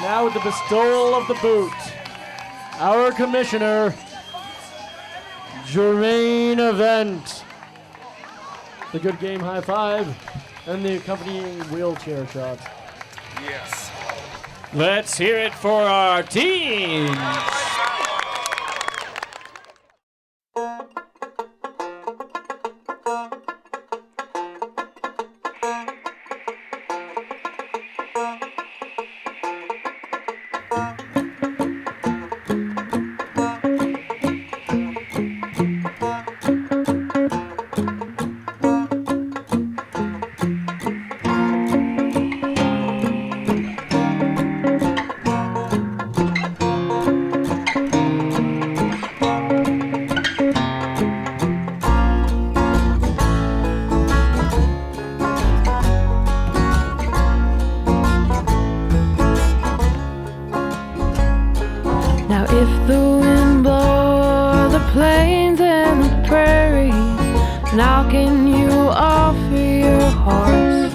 Now with the bestowal of the boot, our commissioner, Jermaine Event. The good game high five and the accompanying wheelchair shot. Yes. Let's hear it for our teams. Now if the wind blows the plains and the prairies, now can you offer your horse?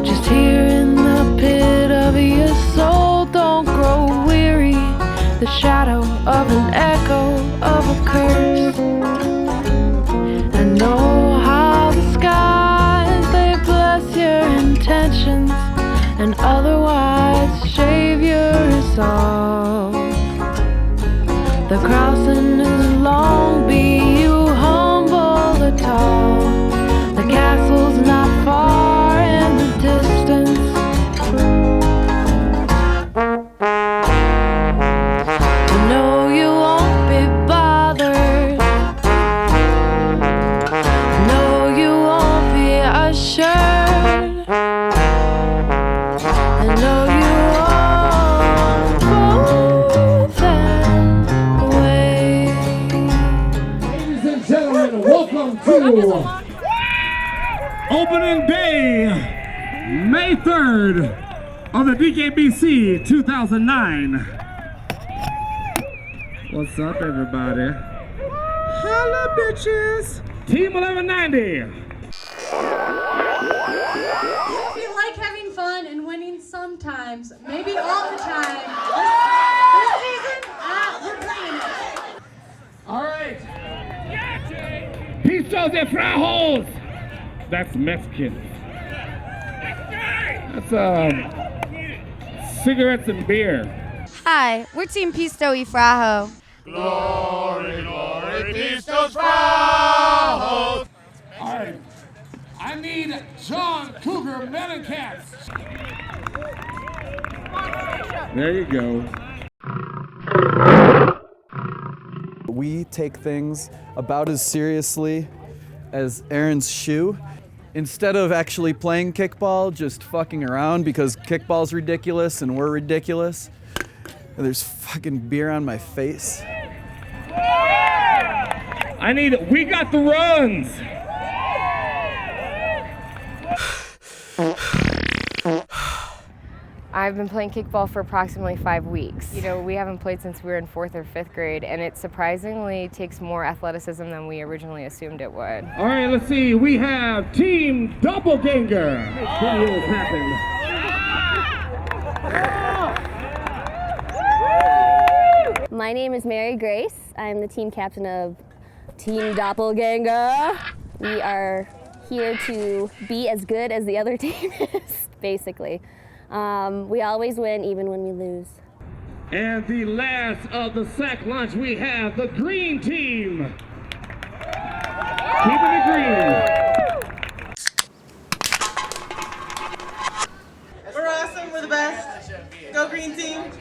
Just here in the pit of your soul, don't grow weary, the shadow of an echo of a curse. And know how the skies, they bless your intentions and otherwise shave your resolve. The crossing is long, be you humble the tall. The castle's not far in the distance. To know you won't be bothered. No, you won't be assured. I know you won't go away. Ladies and gentlemen, welcome to opening day, May 3rd of the DKBC 2009. What's up, everybody? Holla, bitches! Team 1190. If you like having fun and winning sometimes, maybe all the time, this season, we're playing it. All right. Pistos and frajos. That's Mexican. That's cigarettes and beer. Hi, we're Team Pisto y Frajo. Glory, glory, Pistos Frajos. All right. I need John Cougar Mellencamp. There you go. We take things about as seriously as Aaron's shoe. Instead of actually playing kickball, just fucking around because kickball's ridiculous and we're ridiculous. There's fucking beer on my face. We got the runs. I've been playing kickball for approximately 5 weeks. You know, we haven't played since we were in 4th or 5th grade, and it surprisingly takes more athleticism than we originally assumed it would. All right, let's see. We have Team Doppelganger. Make videos happen. My name is Mary Grace. I'm the team captain of Team Doppelganger. We are here to be as good as the other team is, basically. We always win, even when we lose. And the last of the sack lunch, we have the green team. Keeping it green. We're awesome, we're the best. Go green team.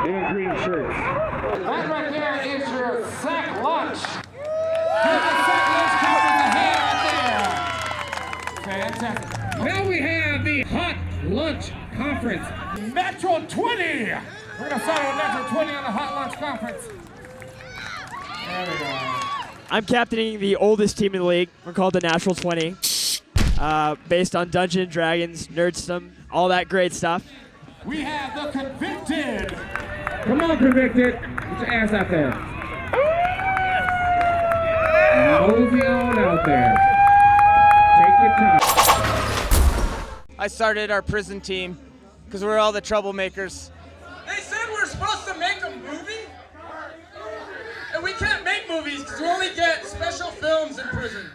In green shirts. That right there is your sack lunch. Give the sack lunch captain a hand there. Fantastic. Now we have the hot lunch conference. Natural 20. We're gonna start with Natural 20 on the hot lunch conference. There we go. I'm captaining the oldest team in the league. We're called the Natural 20. Based on Dungeons & Dragons, Nerdstum, all that great stuff. We have the Convicted. Come on, Convicted. Get your ass out there. Mosey on out there. Take your time. I started our prison team because we're all the troublemakers. They said we're supposed to make a movie, and we can't make movies because we only get special films in prison.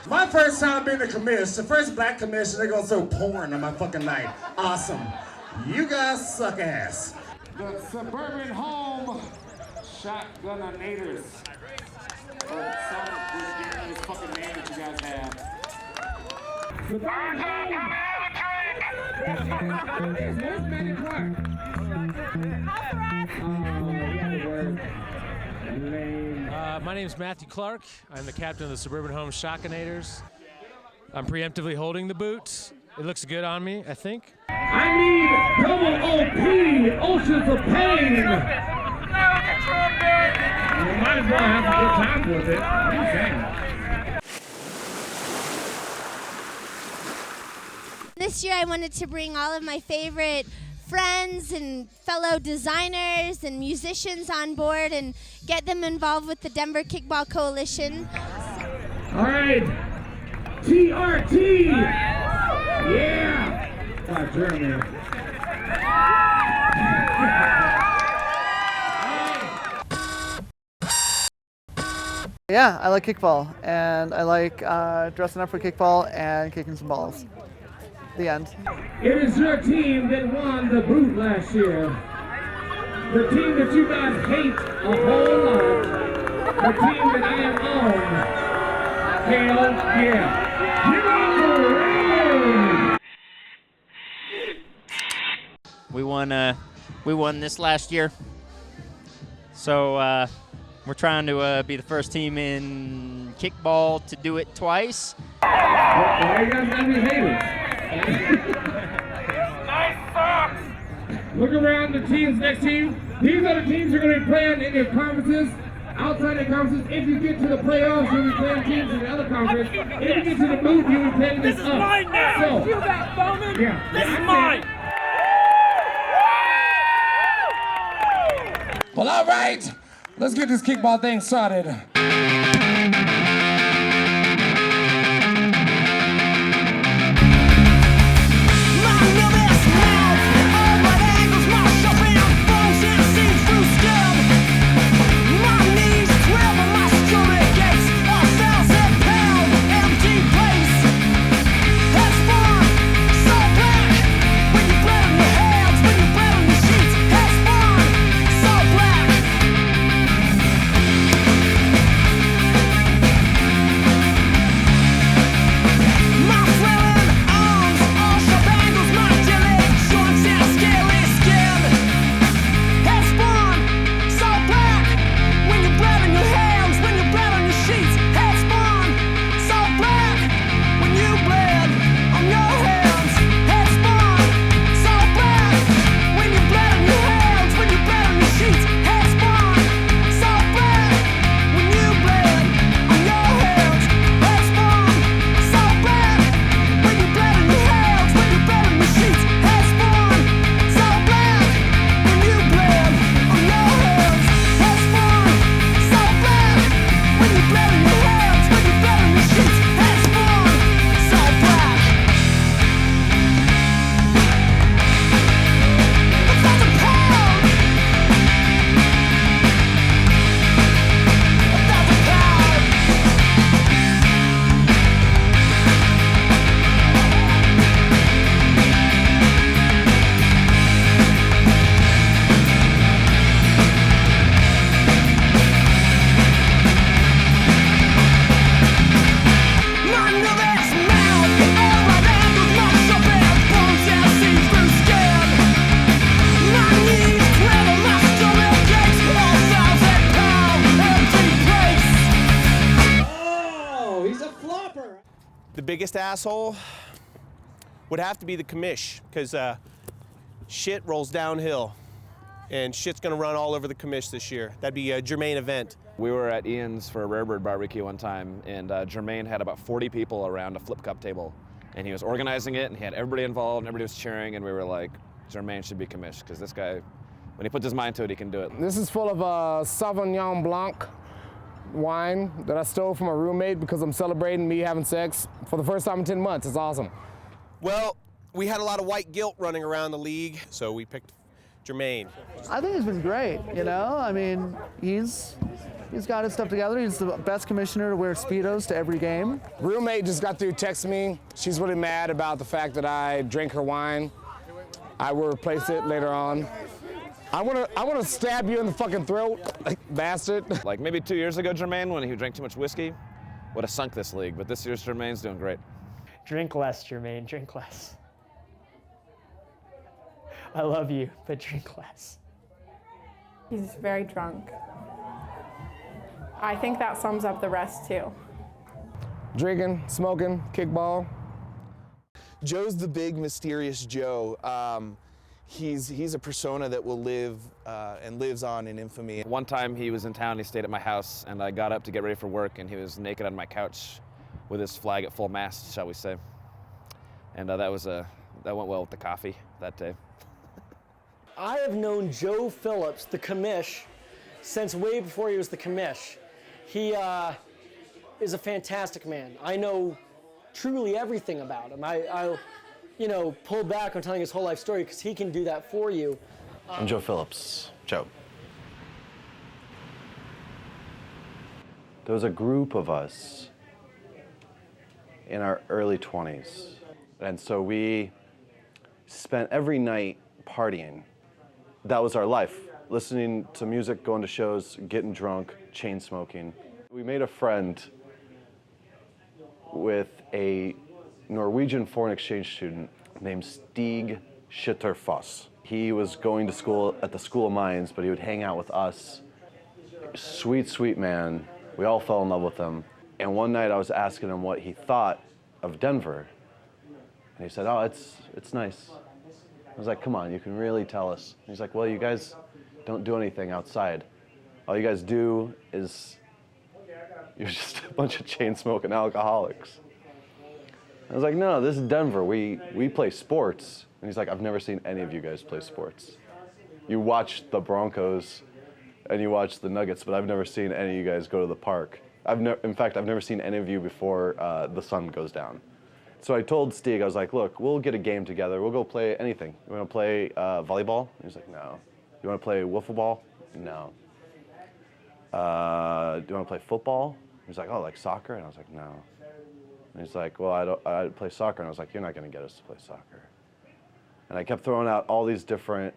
My first time being a commish, the first black commish, they're gonna throw porn on my fucking night. Awesome. You guys suck ass. The Suburban Home Shotgunators. Or some this fucking name that you guys have. Suburban Home! My name is Matthew Clark. I'm the captain of the Suburban Home Shotgunators. I'm preemptively holding the boot. It looks good on me, I think. I need double OP, Oceans of Pain. You might as well have a good time with it. I'm saying. This year I wanted to bring all of my favorite friends and fellow designers and musicians on board and get them involved with the Denver Kickball Coalition. All right, TRT. Yeah. Oh, Germany. Yeah, I like kickball, and I like dressing up for kickball and kicking some balls. The end. It is your team that won the boot last year. The team that you guys hate a whole lot. The team that I am on. Hell yeah. Give it up for We won this last year. So we're trying to be the first team in kickball to do it twice. Why you guys gotta be haters? Nice socks! Look around the teams next to you. These are the teams you're going to be playing in your conferences. Outside the conferences, if you get to the playoffs, you'll be playing teams in the other conference. If you get to the boot, you'll be playing this up. This is mine now! So, feel that, Bowman? Yeah. This is mine! Well, all right. Let's get this kickball thing started. The biggest asshole would have to be the commish, because shit rolls downhill, and shit's gonna run all over the commish this year. That'd be a Jermaine event. We were at Ian's for a Rare Bird barbecue one time, and Jermaine had about 40 people around a flip cup table, and he was organizing it, and he had everybody involved, and everybody was cheering, and we were like, Jermaine should be commish, because this guy, when he puts his mind to it, he can do it. This is full of Sauvignon Blanc wine that I stole from a roommate because I'm celebrating me having sex for the first time in 10 months. It's awesome. Well, we had a lot of white guilt running around the league, so we picked Jermaine. I think he's been great, you know? I mean, he's got his stuff together. He's the best commissioner to wear Speedos to every game. Roommate just got through texting me. She's really mad about the fact that I drank her wine. I will replace it later on. I wanna stab you in the fucking throat, like, bastard. Like maybe 2 years ago, Jermaine, when he drank too much whiskey, would have sunk this league, but this year's Jermaine's doing great. Drink less, Jermaine, drink less. I love you, but drink less. He's very drunk. I think that sums up the rest too. Drinking, smoking, kickball. Joe's the big mysterious Joe. He's a persona that will live and lives on in infamy. One time he was in town, he stayed at my house, and I got up to get ready for work, and he was naked on my couch with his flag at full mast, shall we say. And that went well with the coffee that day. I have known Joe Phillips, the commish, since way before he was the commish. He is a fantastic man. I know truly everything about him. I'll pull back on telling his whole life story because he can do that for you. I'm Joe Phillips. Joe. There was a group of us in our early 20s. And so we spent every night partying. That was our life. Listening to music, going to shows, getting drunk, chain smoking. We made a friend with a Norwegian foreign exchange student named Stig Schitterfoss. He was going to school at the School of Mines, but he would hang out with us. Sweet, sweet man. We all fell in love with him. And one night I was asking him what he thought of Denver. And he said, oh, it's nice. I was like, come on, you can really tell us. And he's like, well, you guys don't do anything outside. All you guys do is you're just a bunch of chain-smoking alcoholics. I was like, no, this is Denver. We play sports. And he's like, I've never seen any of you guys play sports. You watch the Broncos and you watch the Nuggets, but I've never seen any of you guys go to the park. In fact, I've never seen any of you before the sun goes down. So I told Stig, I was like, look, we'll get a game together. We'll go play anything. You want to play volleyball? And he's like, no. You want to play wiffle ball? No. Do you want to play football? He's like, oh, like soccer? And I was like, no. And he's like, well, I play soccer. And I was like, you're not going to get us to play soccer. And I kept throwing out all these different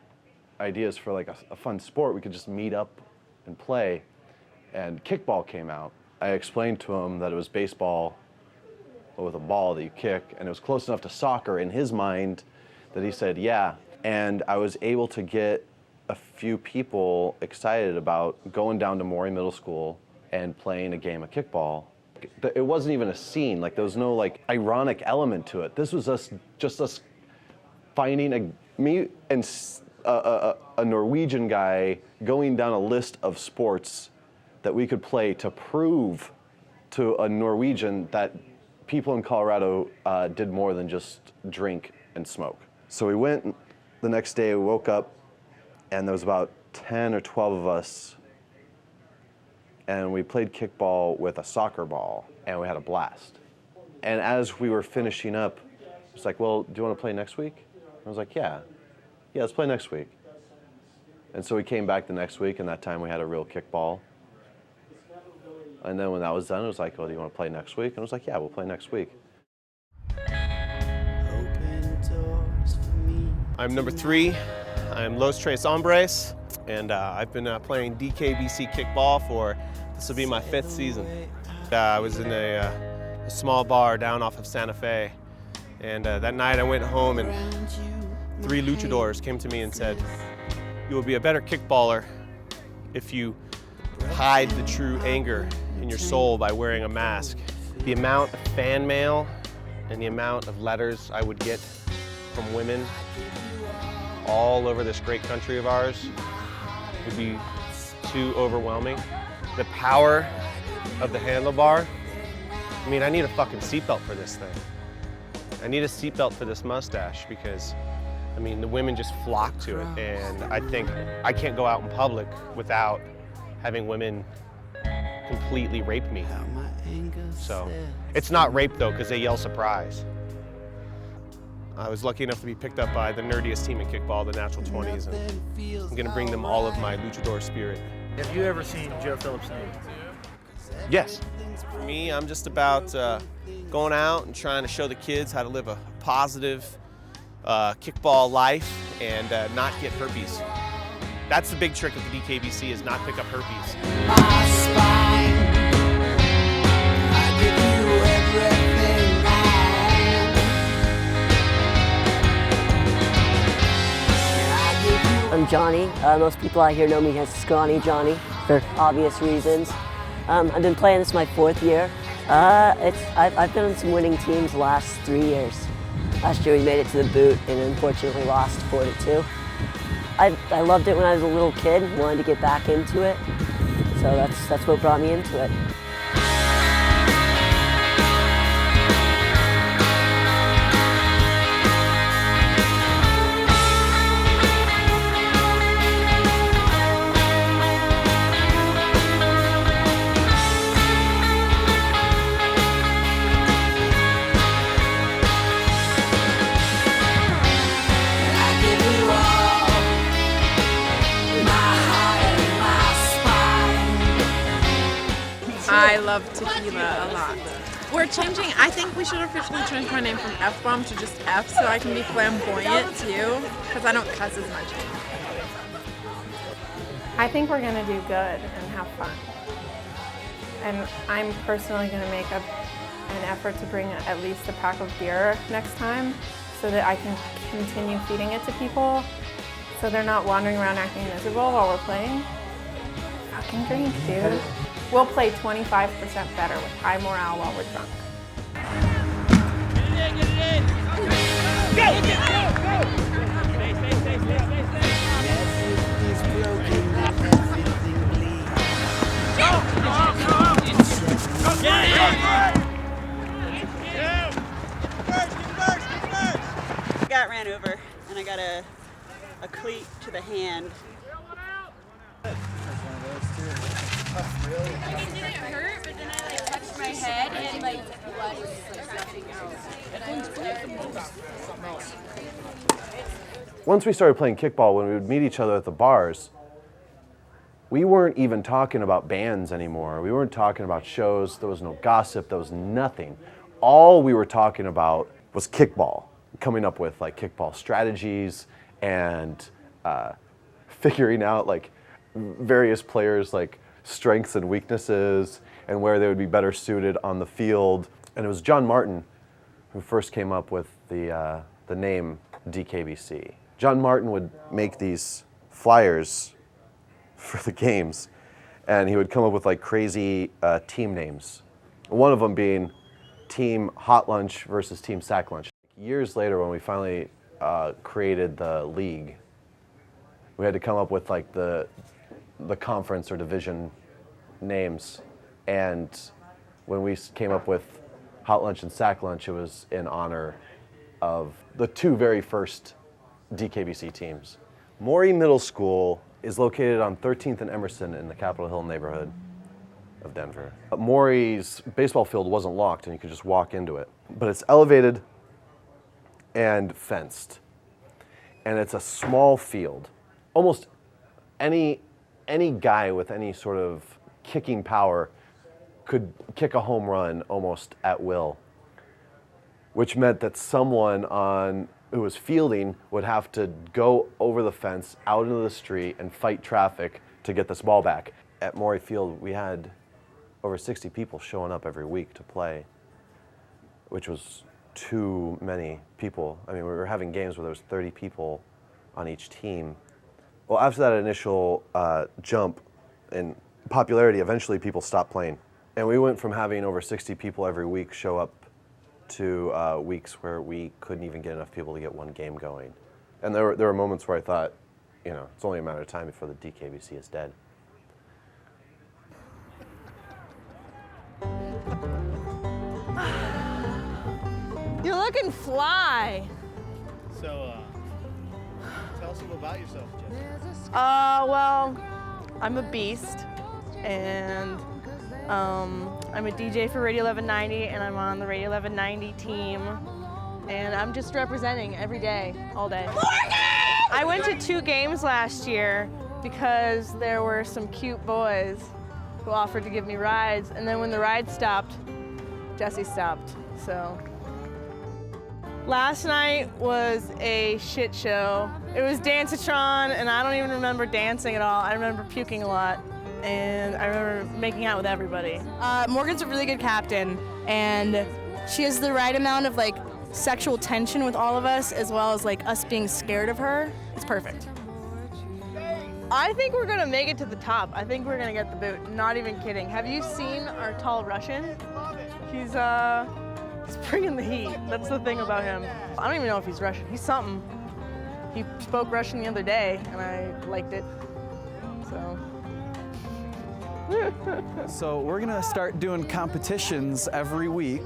ideas for like a fun sport. We could just meet up and play. And kickball came out. I explained to him that it was baseball with a ball that you kick, and it was close enough to soccer in his mind that he said, yeah. And I was able to get a few people excited about going down to Maury Middle School and playing a game of kickball. It wasn't even a scene, like there was no like ironic element to it. This was just us finding me and a Norwegian guy going down a list of sports that we could play to prove to a Norwegian that people in Colorado did more than just drink and smoke. So we went the next day, we woke up, and there was about 10 or 12 of us, and we played kickball with a soccer ball, and we had a blast. And as we were finishing up, it's like, well, do you want to play next week? I was like, yeah, let's play next week. And so we came back the next week, and that time we had a real kickball. And then when that was done, it was like, well, do you want to play next week? And I was like, yeah, we'll play next week. I'm number 3. I'm Los Tres Hombres, and I've been playing DKBC kickball this will be my 5th season. I was in a small bar down off of Santa Fe, and that night I went home and 3 luchadors came to me and said, you will be a better kickballer if you hide the true anger in your soul by wearing a mask. The amount of fan mail and the amount of letters I would get from women all over this great country of ours would be too overwhelming. The power of the handlebar, I mean, I need a fucking seatbelt for this thing. I need a seatbelt for this mustache because, I mean, the women just flock to it, and I think I can't go out in public without having women completely rape me. So, it's not rape though, because they yell surprise. I was lucky enough to be picked up by the nerdiest team in kickball, the Natural 20s, and I'm going to bring them all of my luchador spirit. Have you ever seen Joe Phillips nude? Yes. For me, I'm just about going out and trying to show the kids how to live a positive kickball life and not get herpes. That's the big trick of the DKBC, is not pick up herpes. I'm Johnny. Most people out here know me as Scrawny Johnny for obvious reasons. I've been playing this my 4th year. I've been on some winning teams the last 3 years. Last year we made it to the boot and unfortunately lost 4-2. I loved it when I was a little kid, wanted to get back into it. So that's what brought me into it. I love tequila a lot. We're changing, I think we should officially change my name from F-bomb to just F so I can be flamboyant too, because I don't cuss as much. I think we're gonna do good and have fun. And I'm personally gonna make an effort to bring at least a pack of beer next time so that I can continue feeding it to people so they're not wandering around acting miserable while we're playing. Fucking drink, dude. We'll play 25% better with high morale while we're drunk. I got ran over and I got a cleat to the hand. It didn't hurt, but then I touched my head and blood was tracking out. Once we started playing kickball, when we would meet each other at the bars, we weren't even talking about bands anymore. We weren't talking about shows. There was no gossip. There was nothing. All we were talking about was kickball, coming up with like kickball strategies and figuring out like various players' like strengths and weaknesses and where they would be better suited on the field. And it was John Martin who first came up with the name DKBC. John Martin would make these flyers for the games, and he would come up with like crazy team names. One of them being Team Hot Lunch versus Team Sack Lunch. Years later, when we finally created the league, we had to come up with like the conference or division names, and when we came up with Hot Lunch and Sack Lunch, it was in honor of the 2 very first DKBC teams. Morey Middle School is located on 13th and Emerson in the Capitol Hill neighborhood of Denver. Morey's baseball field wasn't locked and you could just walk into it, but it's elevated and fenced, and it's a small field. Almost any guy with any sort of kicking power could kick a home run almost at will, which meant that someone who was fielding would have to go over the fence out into the street and fight traffic to get this ball back. At Morey Field, we had over 60 people showing up every week to play, which was too many people. I mean, we were having games where there was 30 people on each team. Well, after that initial jump in popularity, eventually people stopped playing. And we went from having over 60 people every week show up to weeks where we couldn't even get enough people to get one game going. And there were moments where I thought, you know, it's only a matter of time before the DKBC is dead. You're looking fly. So, tell us a little about yourself, Jessica. Well, I'm a beast, and I'm a DJ for Radio 1190, and I'm on the Radio 1190 team, and I'm just representing every day, all day. I went to 2 games last year because there were some cute boys who offered to give me rides, and then when the ride stopped, Jesse stopped, so. Last night was a shit show. It was Dance-a-tron, and I don't even remember dancing at all. I remember puking a lot, and I remember making out with everybody. Morgan's a really good captain, and she has the right amount of like sexual tension with all of us, as well as like us being scared of her. It's perfect. I think we're gonna make it to the top. I think we're gonna get the boot, not even kidding. Have you seen our tall Russian? He's bringing the heat. That's the thing about him. I don't even know if he's Russian. He's something. He spoke Russian the other day, and I liked it, so. So we're gonna start doing competitions every week.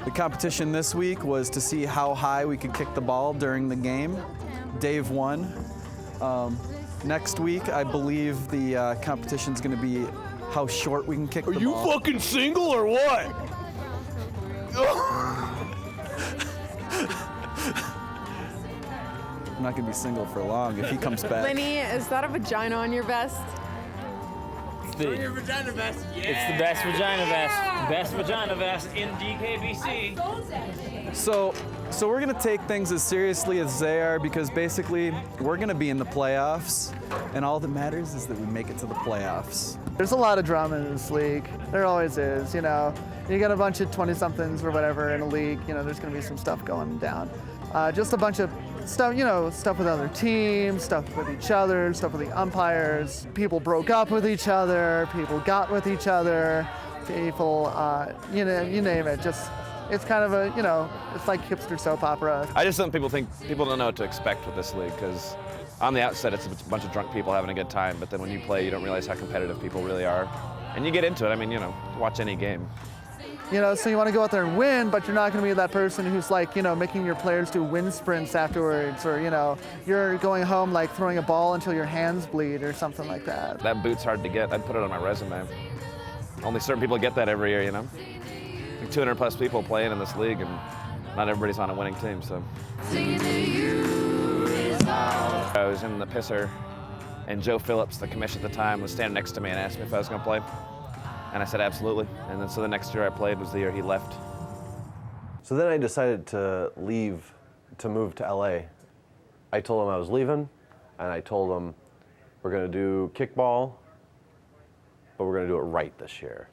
The competition this week was to see how high we could kick the ball during the game. Dave won. Next week, I believe the competition's gonna be how short we can kick the ball. Are you fucking single or what? I'm not gonna be single for long if he comes back. Lenny, is that a vagina on your vest? Your vagina vest. Yeah. It's the best vagina vest. Best vagina vest in DKBC. So we're gonna take things as seriously as they are because basically we're gonna be in the playoffs, and all that matters is that we make it to the playoffs. There's a lot of drama in this league. There always is, you know. You got a bunch of 20-somethings or whatever in a league, you know, there's gonna be some stuff going down. Just a bunch of stuff, you know, stuff with other teams, stuff with each other, stuff with the umpires. People broke up with each other, people got with each other, people, you know, you name it. Just, it's kind of a, you know, it's like hipster soap opera. I just don't think people don't know what to expect with this league, because on the outset it's a bunch of drunk people having a good time, but then when you play you don't realize how competitive people really are. And you get into it. I mean, you know, watch any game. You know, so you want to go out there and win, but you're not going to be that person who's like, you know, making your players do wind sprints afterwards, or, you know, you're going home like throwing a ball until your hands bleed or something like that. That boot's hard to get. I'd put it on my resume. Only certain people get that every year, you know? Like 200 plus people playing in this league, and not everybody's on a winning team, so. I was in the pisser, and Joe Phillips, the commissioner at the time, was standing next to me and asked me if I was going to play. And I said, absolutely. And then so the next year I played was the year he left. So then I decided to leave, to move to LA. I told him I was leaving, and I told him we're gonna do kickball, but we're gonna do it right this year.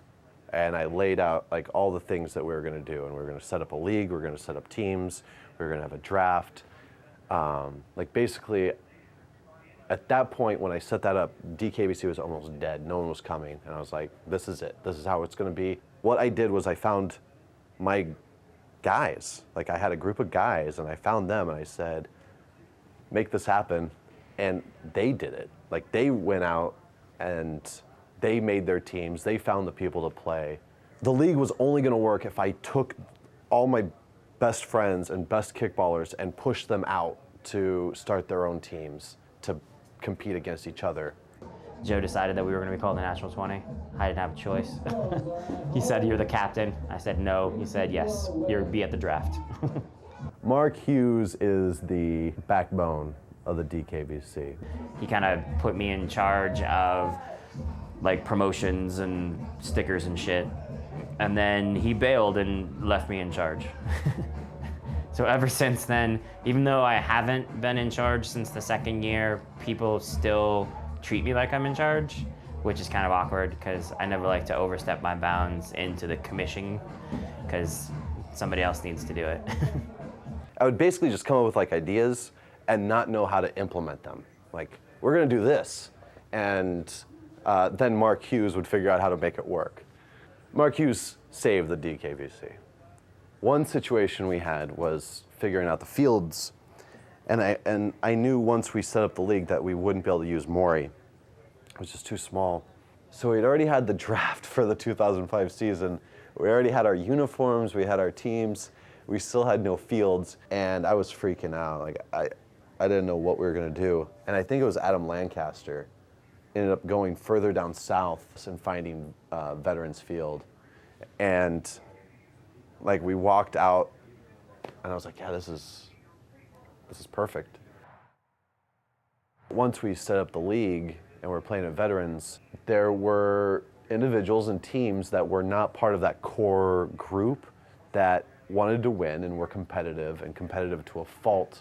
And I laid out like all the things that we were gonna do, and we were gonna set up a league, we were gonna set up teams, we were gonna have a draft. Like basically, at that point, when I set that up, DKBC was almost dead. No one was coming. And I was like, this is it. This is how it's going to be. What I did was I found my guys. Like, I had a group of guys, and I found them, and I said, make this happen. And they did it. Like, they went out, and they made their teams. They found the people to play. The league was only going to work if I took all my best friends and best kickballers and pushed them out to start their own teams, to compete against each other. Joe decided that we were going to be called the National 20. I didn't have a choice. He said, you're the captain. I said, no. He said, yes, you'll be at the draft. Mark Hughes is the backbone of the DKBC. He kind of put me in charge of like promotions and stickers and shit. And then he bailed and left me in charge. So ever since then, even though I haven't been in charge since the second year, people still treat me like I'm in charge, which is kind of awkward because I never like to overstep my bounds into the commission because somebody else needs to do it. I would basically just come up with like ideas and not know how to implement them. Like, we're gonna do this. And then Mark Hughes would figure out how to make it work. Mark Hughes saved the DKBC. One situation we had was figuring out the fields, and I knew once we set up the league that we wouldn't be able to use Maury. It was just too small. So we'd already had the draft for the 2005 season. We already had our uniforms, we had our teams, we still had no fields, and I was freaking out. Like, I didn't know what we were gonna do. And I think it was Adam Lancaster ended up going further down south and finding Veterans Field. And like, we walked out, And I was like, yeah, this is perfect. Once we set up the league and we're playing at veterans, there were individuals and teams that were not part of that core group that wanted to win and were competitive to a fault,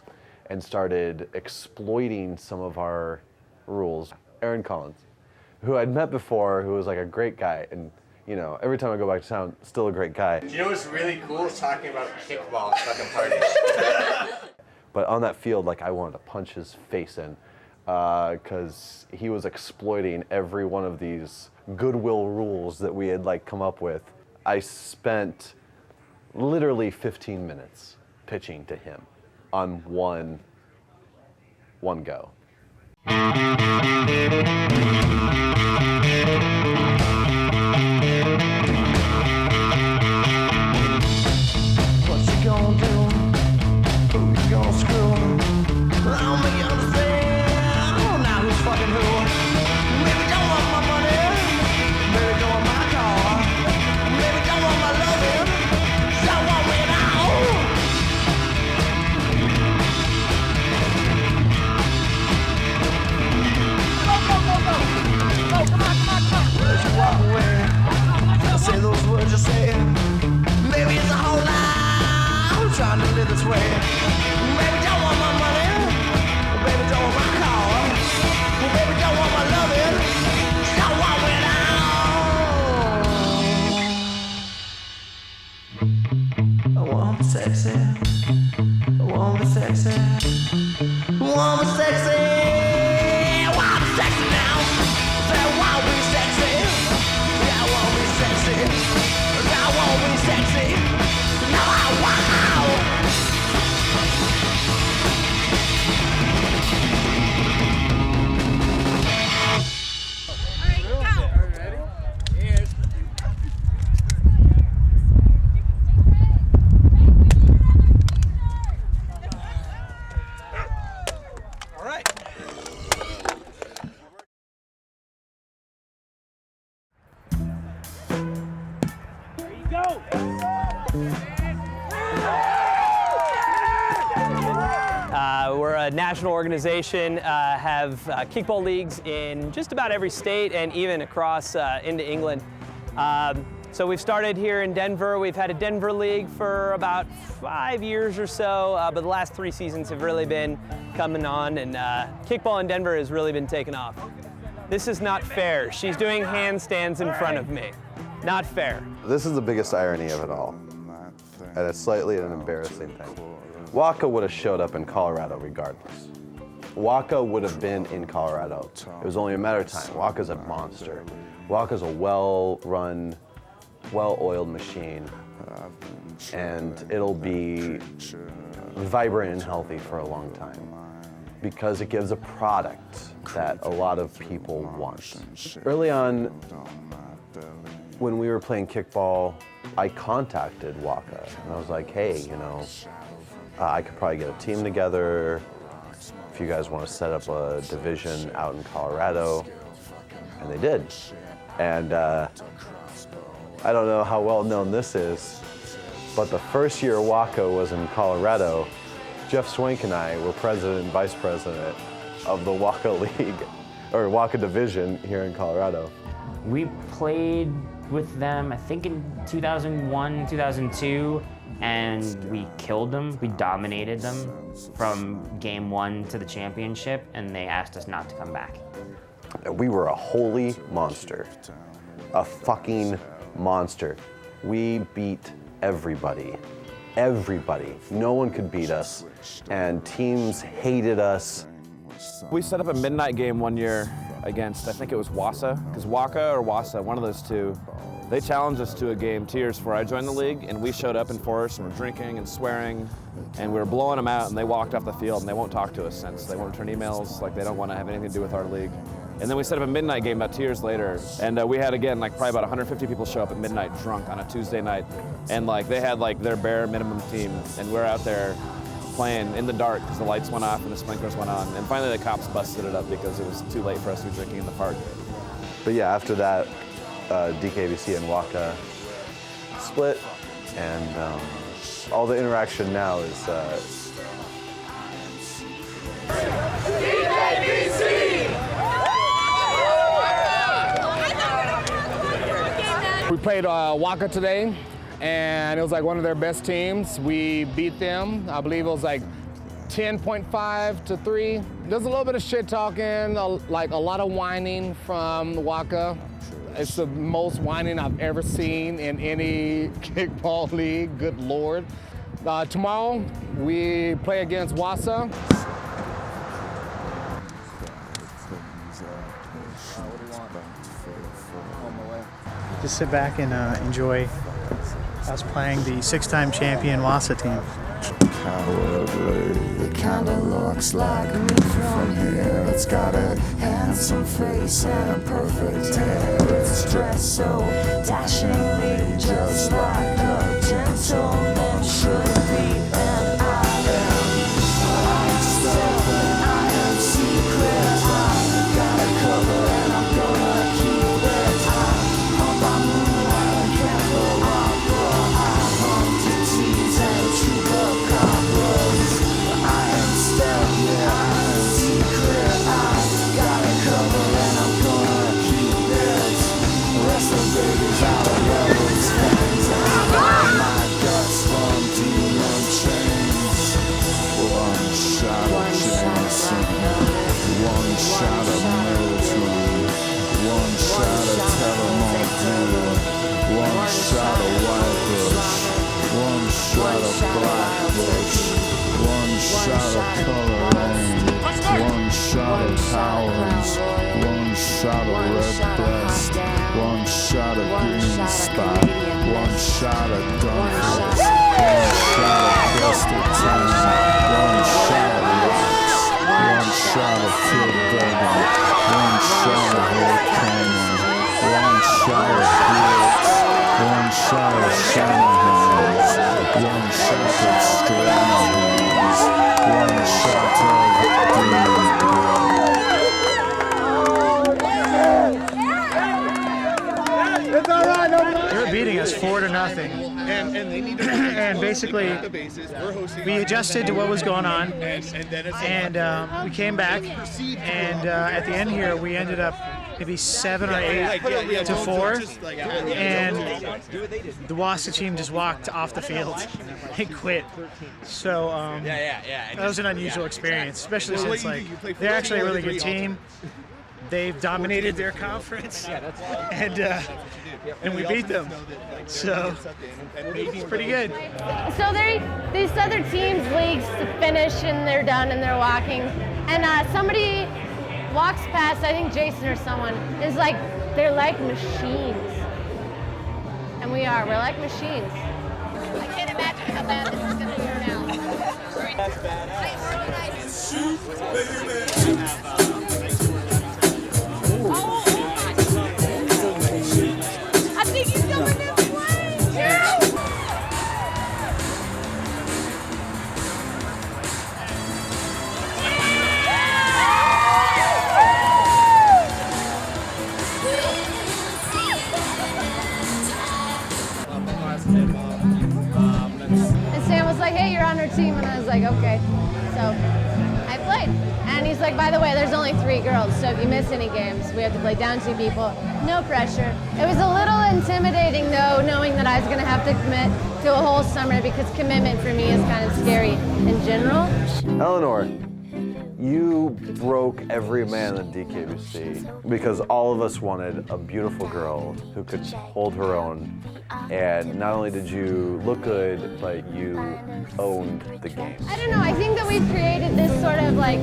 and started exploiting some of our rules. Aaron Collins, who I'd met before, who was like a great guy, and you know, every time I go back to town, still a great guy. You know what's really cool is talking about kickball at fucking parties. But on that field, like, I wanted to punch his face in, because he was exploiting every one of these goodwill rules that we had like come up with. I spent literally 15 minutes pitching to him on one go. What you gonna do? Who you gonna screw? I'll make you understand. Oh, now who's fucking who? Maybe don't want my money. Maybe don't want my car. Maybe don't want my loving. Don't want me now. Go, come on. As you walk away, say those words you say. Maybe it's a whole lie. I'm trying to live this way. Maybe don't want my money. Maybe don't want my car. Maybe don't want my loving. Don't want me now. I want me sexy. I want me sexy. I want me sexy. I want me sexy now. Say I want me sexy. Yeah, I want me sexy. I want me sexy. No, I wow. We're a national organization, have kickball leagues in just about every state and even across into England. So we've started here in Denver. We've had a Denver league for about 5 years or so, but the last 3 seasons have really been coming on, and kickball in Denver has really been taking off. This is not fair. She's doing handstands in front of me. Not fair. This is the biggest irony of it all, and it's slightly an embarrassing thing. Waka would have showed up in Colorado regardless. Waka would have been in Colorado. It was only a matter of time. Waka's a monster. Waka's a well-run, well-oiled machine, and it'll be vibrant and healthy for a long time because it gives a product that a lot of people want. Early on, when we were playing kickball, I contacted Waka, and I was like, hey, you know, I could probably get a team together if you guys want to set up a division out in Colorado. And they did. And I don't know how well known this is, but the first year Waka was in Colorado, Jeff Swank and I were president and vice president of the Waka League, or Waka Division here in Colorado. We played with them, I think in 2001, 2002, and we killed them. We dominated them from game 1 to the championship, and they asked us not to come back. We were a holy monster, a fucking monster. We beat everybody, everybody. No one could beat us, and teams hated us. We set up a midnight game one year against, I think it was Wassa, because Waka or Wassa, one of those two, they challenged us to a game 2 years before I joined the league, and we showed up in force and were drinking and swearing, and we were blowing them out, and they walked off the field, and they won't talk to us since. They won't return emails, like they don't want to have anything to do with our league. And then we set up a midnight game about 2 years later, and we had, again, like probably about 150 people show up at midnight drunk on a Tuesday night, and like they had like their bare minimum team, and we're out there playing in the dark because the lights went off and the sprinklers went on, and finally the cops busted it up because it was too late for us to be drinking in the park. But yeah, after that, DKBC and Waka split, and all the interaction now is We played Waka today, and it was like one of their best teams. We beat them. I believe it was like 10.5 to 3. There's a little bit of shit talking, like a lot of whining from Waka. It's the most whining I've ever seen in any kickball league, good Lord. Tomorrow, we play against Wassa. Just sit back and enjoy us playing the 6-time champion Wassa team. It kinda looks like me from here. It's got a handsome face and perfect hair. It's dressed so dashingly, just like a gentleman should be. And I am stuff and I am secret. I got a cover and I'm gonna keep it. I'm on my moonlight and candelabra. I hunt the teas and chew up cockroaches. I am stuff, yeah, I am secret. I got a cover and I'm gonna keep it. The rest of the babies out of rebels fans. And I got my guts from demon chains. One shot of Jameson, one shot of military, one shot of Telemark, one shot of White Bush, one shot of Black Bush, one shot of Color Lane, one shot of Powers, one shot of Red Breast, one shot of Green Spot, one shot of Dunkers, one shot of Crystal Town, one shot of Rocks, one shot of Tilburg, one shot of Volcano, one shot of Brooks, one shot of Shanahan's, one shot of Stranahan's, one shot of They were beating us 4-0. And basically, we adjusted to what was going on, and we came back, and at the end here, we ended up maybe 7 or 8 to 4, and the Wassa team just walked off the field and quit. So that was an unusual experience, especially since they're actually a really good team. They've dominated their conference, and we beat them. So it's pretty good. So these other teams' leagues finish and they're done and they're walking, and somebody walks past, I think Jason or someone, is like, they're like machines. And we're like machines. I can't imagine how bad this is going to turn out. That's I think he's going this way! Yeah. And Sam was like, hey, you're on our team. And I was like, okay. So I played. And he's like, by the way, there's only 3 girls, so if you miss any games, we have to play down 2 people. No pressure. It was a little intimidating, though, knowing that I was going to have to commit to a whole summer, because commitment for me is kind of scary in general. Eleanor, you broke every man in DKBC because all of us wanted a beautiful girl who could hold her own. And not only did you look good, but you owned the game. I don't know, I think that we've created this sort of like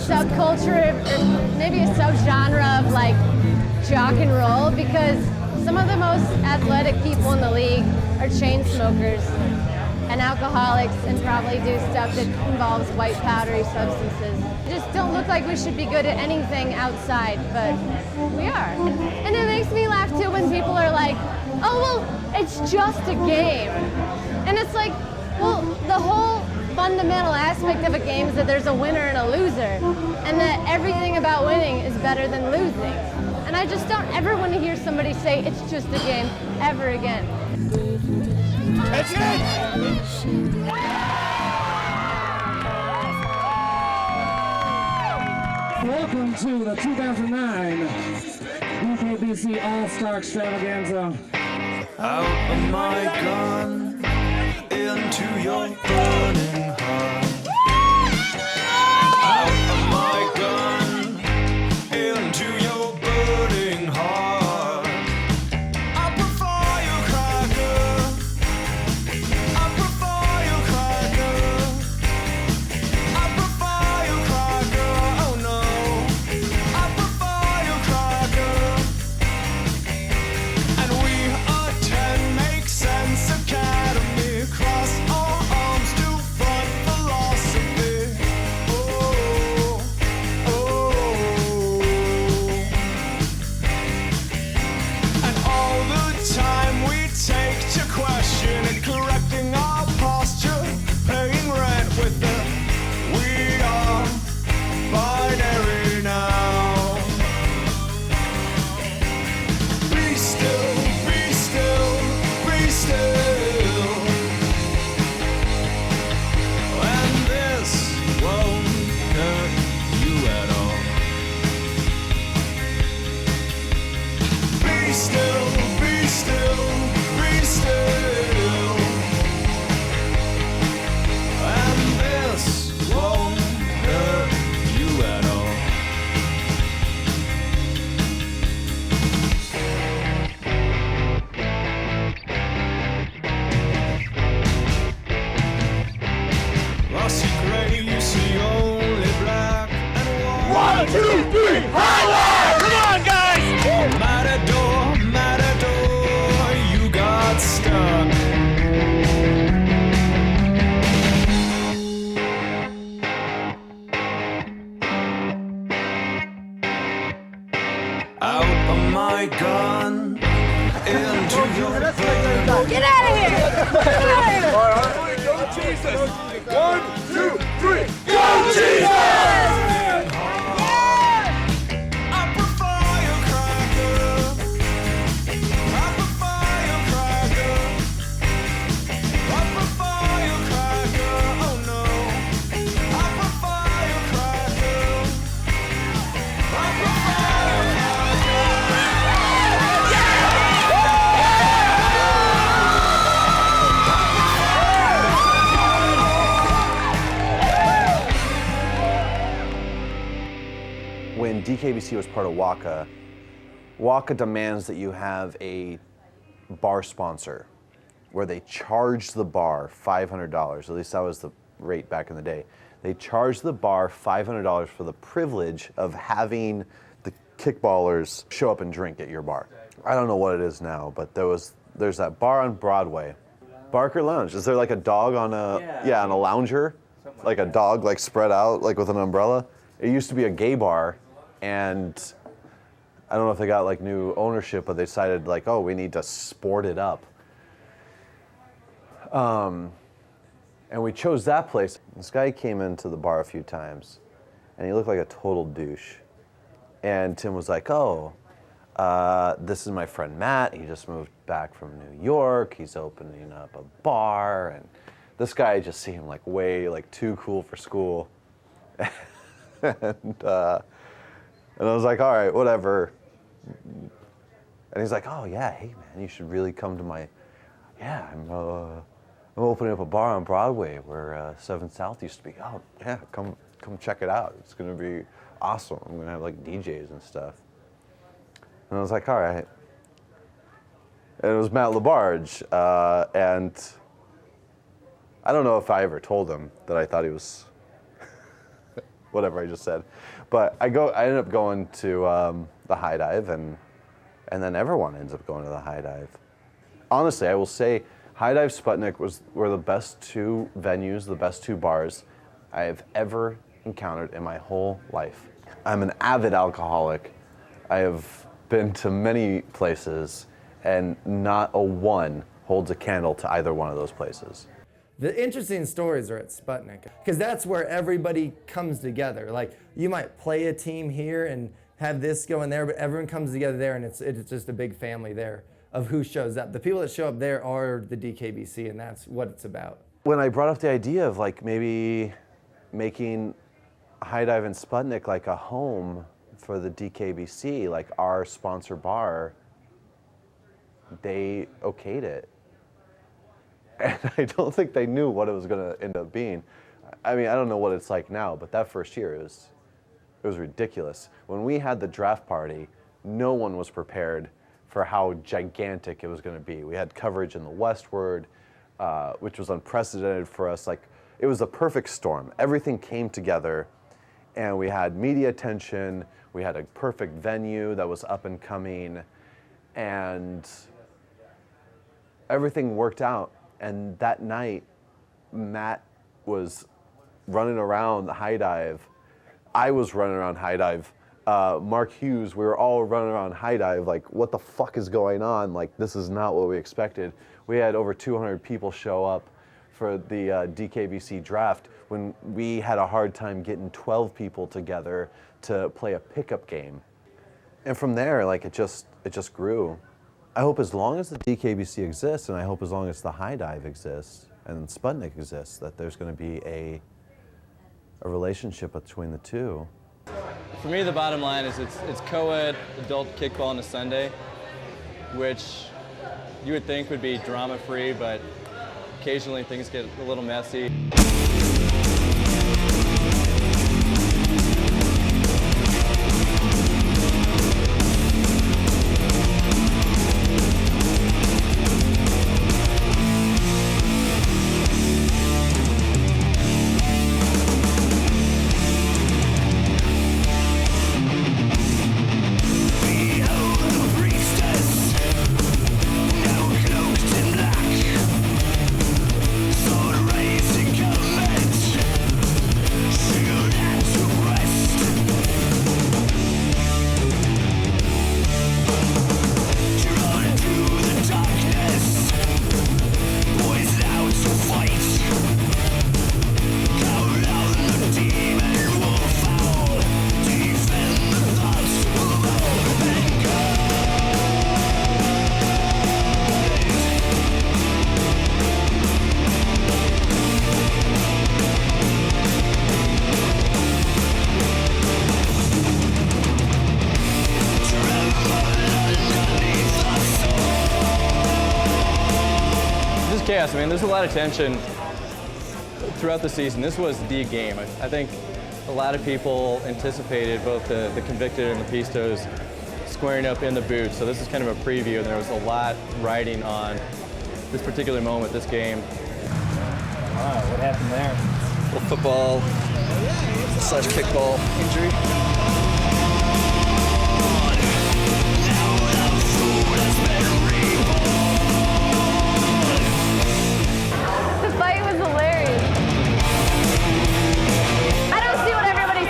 subculture, or maybe a subgenre of like jock and roll, because some of the most athletic people in the league are chain smokers and alcoholics and probably do stuff that involves white powdery substances. We just don't look like we should be good at anything outside, but we are. And it makes me laugh too when people are like, oh, well, it's just a game. And it's like, well, the whole fundamental aspect of a game is that there's a winner and a loser, and that everything about winning is better than losing. And I just don't ever want to hear somebody say it's just a game ever again. That's it! Welcome to the 2009 DKBC All-Star Extravaganza. Out of my gun, into your burning heart. Out of my gun, into your burning heart. I prefer your cracker. I prefer your cracker. I prefer your cracker. Oh no. I prefer your cracker. And we attend Make Sense Academy. Cross our arms to front philosophy. Oh, oh. And all the time we take to question and correcting our posture, paying rent with the we are binary now. Be still, be still, be still. And this won't hurt you at all. Be still, be still, be still. And this won't hurt you at all. I see gray, you see only black and white. 1, 2, 3, highway! Come on, guys! Matador, Matador, you got stuck. Out of my gun, into your burning. Get out of here! Get out of here! All right, go Jesus! 1, 2, 3, go Jesus! I prefer your cracker. I prefer your cracker. I prefer your cracker. Oh no. I prefer your cracker. I prefer your When DKBC was part of WACA, WACA demands that you have a bar sponsor where they charge the bar $500. At least that was the rate back in the day. They charge the bar $500 for the privilege of having the kickballers show up and drink at your bar. I don't know what it is now, but there's that bar on Broadway, Barker Lounge. Is there like a dog on on a lounger? Like a dog like spread out like with an umbrella? It used to be a gay bar, and I don't know if they got like new ownership, but they decided like, oh, we need to sport it up. And we chose that place. This guy came into the bar a few times, and he looked like a total douche. And Tim was like, oh, this is my friend Matt. He just moved back from New York. He's opening up a bar. And this guy just seemed like way like too cool for school. And I was like, all right, whatever. And he's like, oh yeah, hey man, you should really come to my, I'm opening up a bar on Broadway where 7 South used to be. Oh yeah, come check it out. It's gonna be awesome. I'm gonna have like DJs and stuff. And I was like, all right. And it was Matt LaBarge, and I don't know if I ever told him that I thought he was whatever I just said. But I ended up going to the High Dive, and then everyone ends up going to the High Dive. Honestly, I will say High Dive Sputnik were the best 2 venues, the best 2 bars I have ever encountered in my whole life. I'm an avid alcoholic. I have been to many places, and not a one holds a candle to either one of those places. The interesting stories are at Sputnik, because that's where everybody comes together. Like, you might play a team here and have this going there, but everyone comes together there, and it's just a big family there of who shows up. The people that show up there are the DKBC, and that's what it's about. When I brought up the idea of like maybe making High Dive and Sputnik like a home for the DKBC, like our sponsor bar, they okayed it. And I don't think they knew what it was gonna end up being. I mean, I don't know what it's like now, but that first year it was ridiculous. When we had the draft party, no one was prepared for how gigantic it was gonna be. We had coverage in the Westward, which was unprecedented for us. Like, it was a perfect storm. Everything came together, and we had media attention, we had a perfect venue that was up and coming, and everything worked out. And that night, Matt was running around the High Dive. I was running around High Dive. Mark Hughes, we were all running around High Dive like, what the fuck is going on? Like, this is not what we expected. We had over 200 people show up for the DKBC draft when we had a hard time getting 12 people together to play a pickup game. And from there, like, it just grew. I hope as long as the DKBC exists, and I hope as long as the High Dive exists and Sputnik exists, that there's going to be a relationship between the two. For me, the bottom line is it's co-ed adult kickball on a Sunday, which you would think would be drama-free, but occasionally things get a little messy. Chaos. I mean, there's a lot of tension throughout the season. This was the game. I think a lot of people anticipated both the Convicted and the Pistos squaring up in the booth. So this is kind of a preview, and there was a lot riding on this particular moment, this game. Wow, what happened there? Well, football / kickball injury.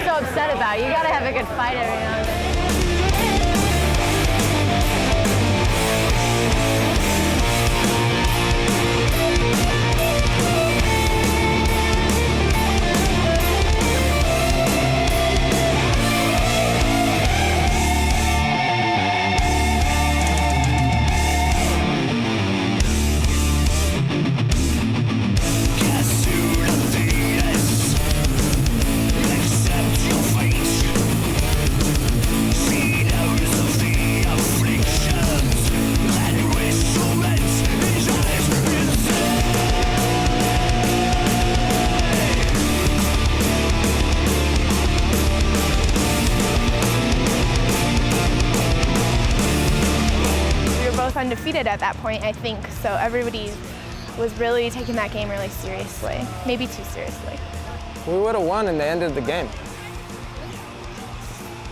Upset about. You gotta have a good fight every now and then. Undefeated at that point, I think, so everybody was really taking that game really seriously, maybe too seriously. We would have won in the end of the game.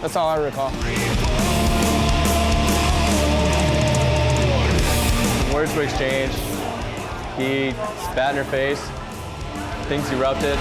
That's all I recall. Words were exchanged. He spat in her face. Things erupted.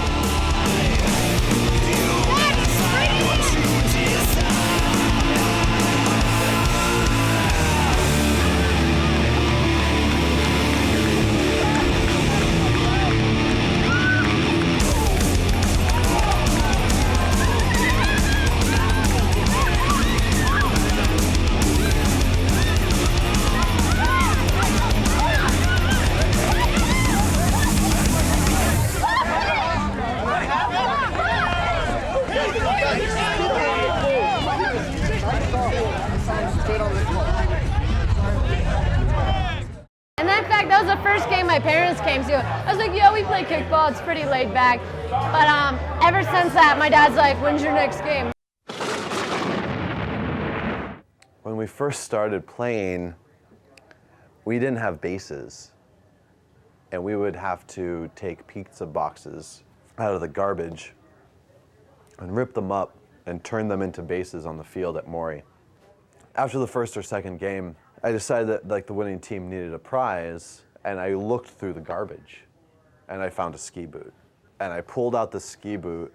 I was like, yo, we play kickball. It's pretty laid back. But ever since that, my dad's like, when's your next game? When we first started playing, we didn't have bases. And we would have to take pizza boxes out of the garbage and rip them up and turn them into bases on the field at Maury. After the first or second game, I decided that like the winning team needed a prize, and I looked through the garbage and I found a ski boot. And I pulled out the ski boot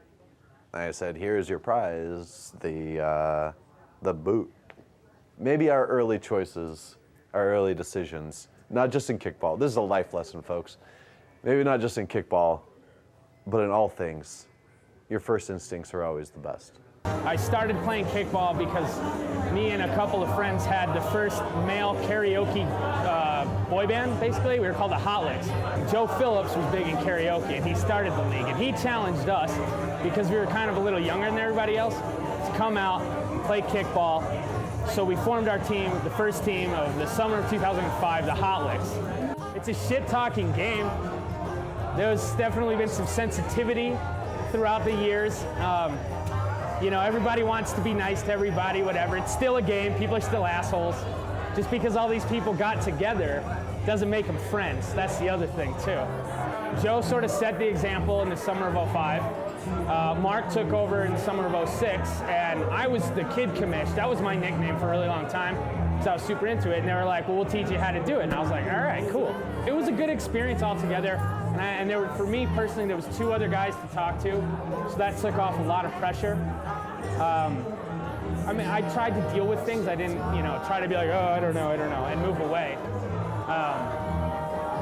and I said, here's your prize, the boot. Maybe our early choices, our early decisions, not just in kickball. This is a life lesson, folks. Maybe not just in kickball, but in all things, your first instincts are always the best. I started playing kickball because me and a couple of friends had the first male karaoke boy band, basically. We were called the Hot Licks. Joe Phillips was big in karaoke, and he started the league. And he challenged us, because we were kind of a little younger than everybody else, to come out, play kickball. So we formed our team, the first team of the summer of 2005, the Hot Licks. It's a shit-talking game. There's definitely been some sensitivity throughout the years. You know, everybody wants to be nice to everybody, whatever. It's still a game. People are still assholes. Just because all these people got together doesn't make them friends. That's the other thing, too. Joe sort of set the example in the summer of 05. Mark took over in the summer of 06, and I was the kid commish. That was my nickname for a really long time, because I was super into it. And they were like, well, we'll teach you how to do it. And I was like, all right, cool. It was a good experience altogether. And there were, for me personally, there was 2 other guys to talk to, so that took off a lot of pressure. I mean, I tried to deal with things. I didn't, you know, try to be like, oh, I don't know, and move away.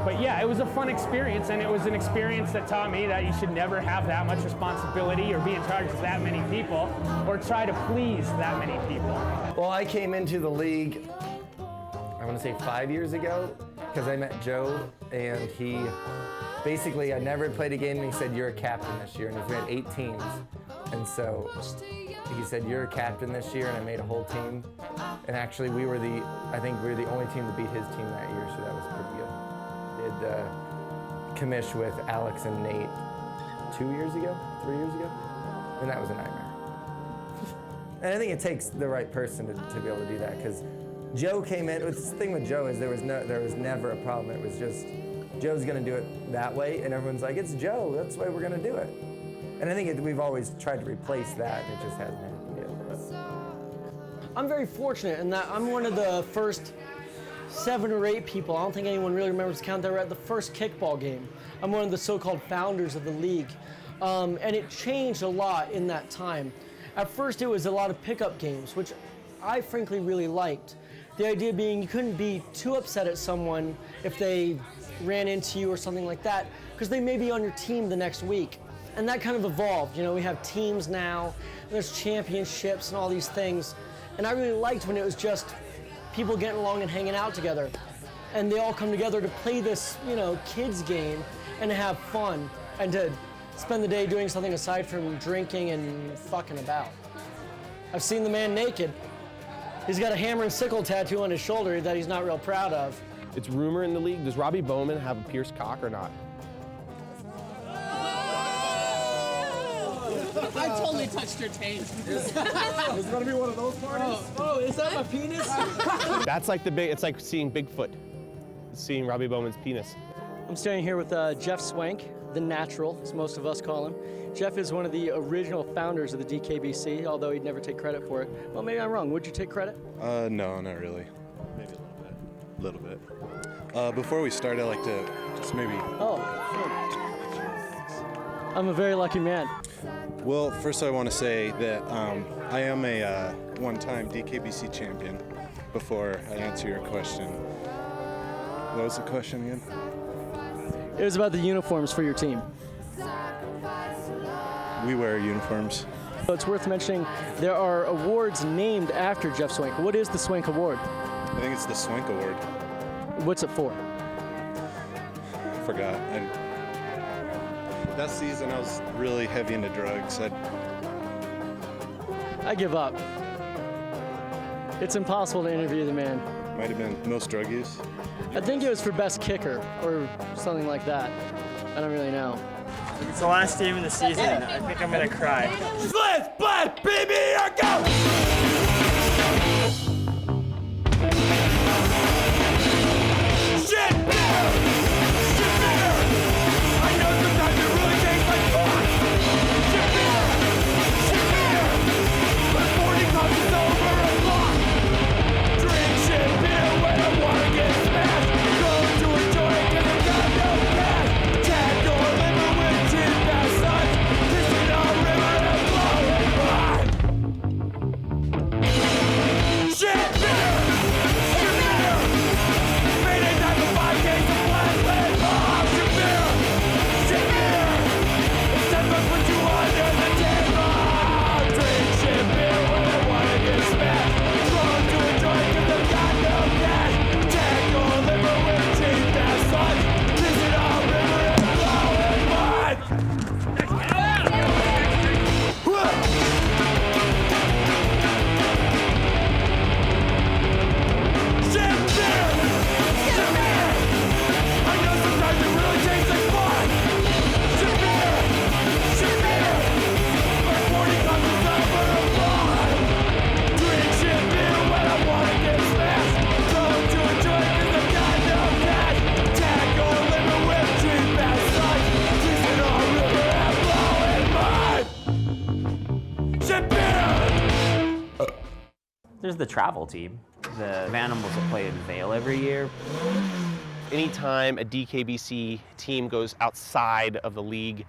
But yeah, it was a fun experience, and it was an experience that taught me that you should never have that much responsibility or be in charge of that many people or try to please that many people. Well, I came into the league, I want to say 5 years ago, because I met Joe, and he basically, I never played a game, and he said, you're a captain this year, and we had 8 teams. And so he said, you're a captain this year, and I made a whole team. And actually, I think we were the only team to beat his team that year, so that was pretty good. Did commish with Alex and Nate 2 years ago, 3 years ago, and that was a nightmare. And I think it takes the right person to be able to do that, because Joe came in. The thing with Joe is there was never a problem. It was just, Joe's gonna do it that way, and everyone's like, it's Joe, that's the way we're gonna do it. And I think we've always tried to replace that, and it just hasn't happened yet. I'm very fortunate in that I'm one of the first 7 or 8 people, I don't think anyone really remembers the count, that were at the first kickball game. I'm one of the so-called founders of the league. And it changed a lot in that time. At first it was a lot of pickup games, which I frankly really liked. The idea being you couldn't be too upset at someone if they ran into you or something like that, because they may be on your team the next week. And that kind of evolved. You know, we have teams now, there's championships and all these things. And I really liked when it was just people getting along and hanging out together. And they all come together to play this, you know, kids game and to have fun and to spend the day doing something aside from drinking and fucking about. I've seen the man naked. He's got a hammer and sickle tattoo on his shoulder that he's not real proud of. It's rumor in the league, does Robbie Bowman have a pierced cock or not? I totally touched your taint. Is it gonna be one of those parties? Oh, is that my penis? That's like it's like seeing Bigfoot. Seeing Robbie Bowman's penis. I'm standing here with Jeff Swank, the Natural, as most of us call him. Jeff is one of the original founders of the DKBC, although he'd never take credit for it. Well, maybe I'm wrong. Would you take credit? No, not really. Maybe a little bit. Before we start, I'd like to just maybe... Oh, I'm a very lucky man. Well, first I want to say that I am a one-time DKBC champion. Before I answer your question, what was the question again? It was about the uniforms for your team. We wear uniforms. So it's worth mentioning there are awards named after Jeff Swank. What is the Swank Award? I think it's the Swank Award. What's it for? Forgot. That season I was really heavy into drugs. I give up. It's impossible to interview the man. Might have been most drug use. I think it was for best kicker or something like that. I don't really know. It's the last game of the season. I think I'm gonna cry. Let's blast PBR go! Shit beer! Shit beer! I know sometimes it really tastes like fuck! Shit beer! Shit beer! But 40 comes is over a block! Drink shit beer when I wanna get smashed! Go to a joint 'cause I got no cash! Tag your liver with cheap ass suds! Piss in our river and blow it blind! Shit beer! Shit beer! Payday time for 5 days of black lead! Oh, shit beer! Shit beer! It's time to put you under the table! Drink shit beer when I wanna get smashed! Go to a joint 'cause I got no cash! Tag your liver with cheap ass suds! Piss in our river and blow it blind! Shit beer! Shit beer! I know sometimes it really tastes like fun! Shit beer! Shit beer! My 40 comes is over a block! Drink shit beer when I wanna get smashed! Go to a joint 'cause I got no cash! Tag your liver with cheap ass suds! Piss in our river and blow it mud! Shit beer! There's the travel team, the Vanimals that play in Vail every year. Anytime a DKBC team goes outside of the league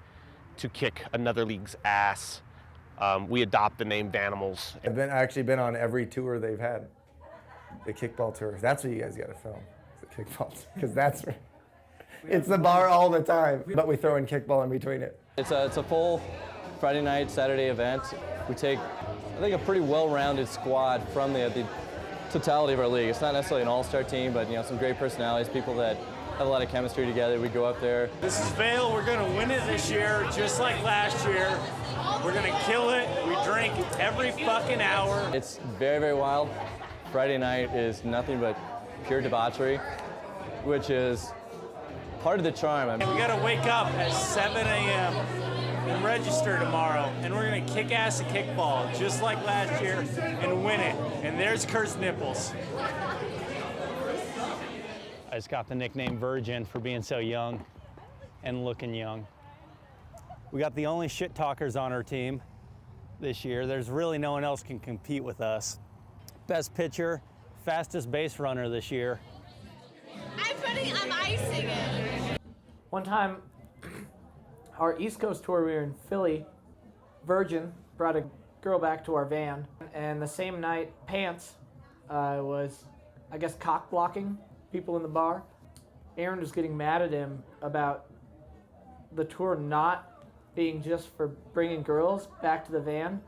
to kick another league's ass, we adopt the name Vanimals. I've actually been on every tour they've had, the kickball tour. That's what you guys got to film, the kickball, because that's where it's the bar all the time. But we throw in kickball in between it. It's a full Friday night, Saturday event. We take, I think, a pretty well-rounded squad from the totality of our league. It's not necessarily an all-star team, but some great personalities, people that have a lot of chemistry together. We go up there. This is Vail. We're gonna win it this year, just like last year. We're gonna kill it. We drink every fucking hour. It's very, very wild. Friday night is nothing but pure debauchery, which is part of the charm. We gotta wake up at 7 a.m. and register tomorrow, and we're gonna kick ass at kickball, just like last year, and win it. And there's Kurt's nipples. I just got the nickname Virgin for being so young and looking young. We got the only shit talkers on our team this year. There's really no one else can compete with us. Best pitcher, fastest base runner this year. I'm icing it. One time, our East Coast tour, we were in Philly. Virgin brought a girl back to our van, and the same night, Pants was, I guess, cock blocking people in the bar. Aaron was getting mad at him about the tour not being just for bringing girls back to the van,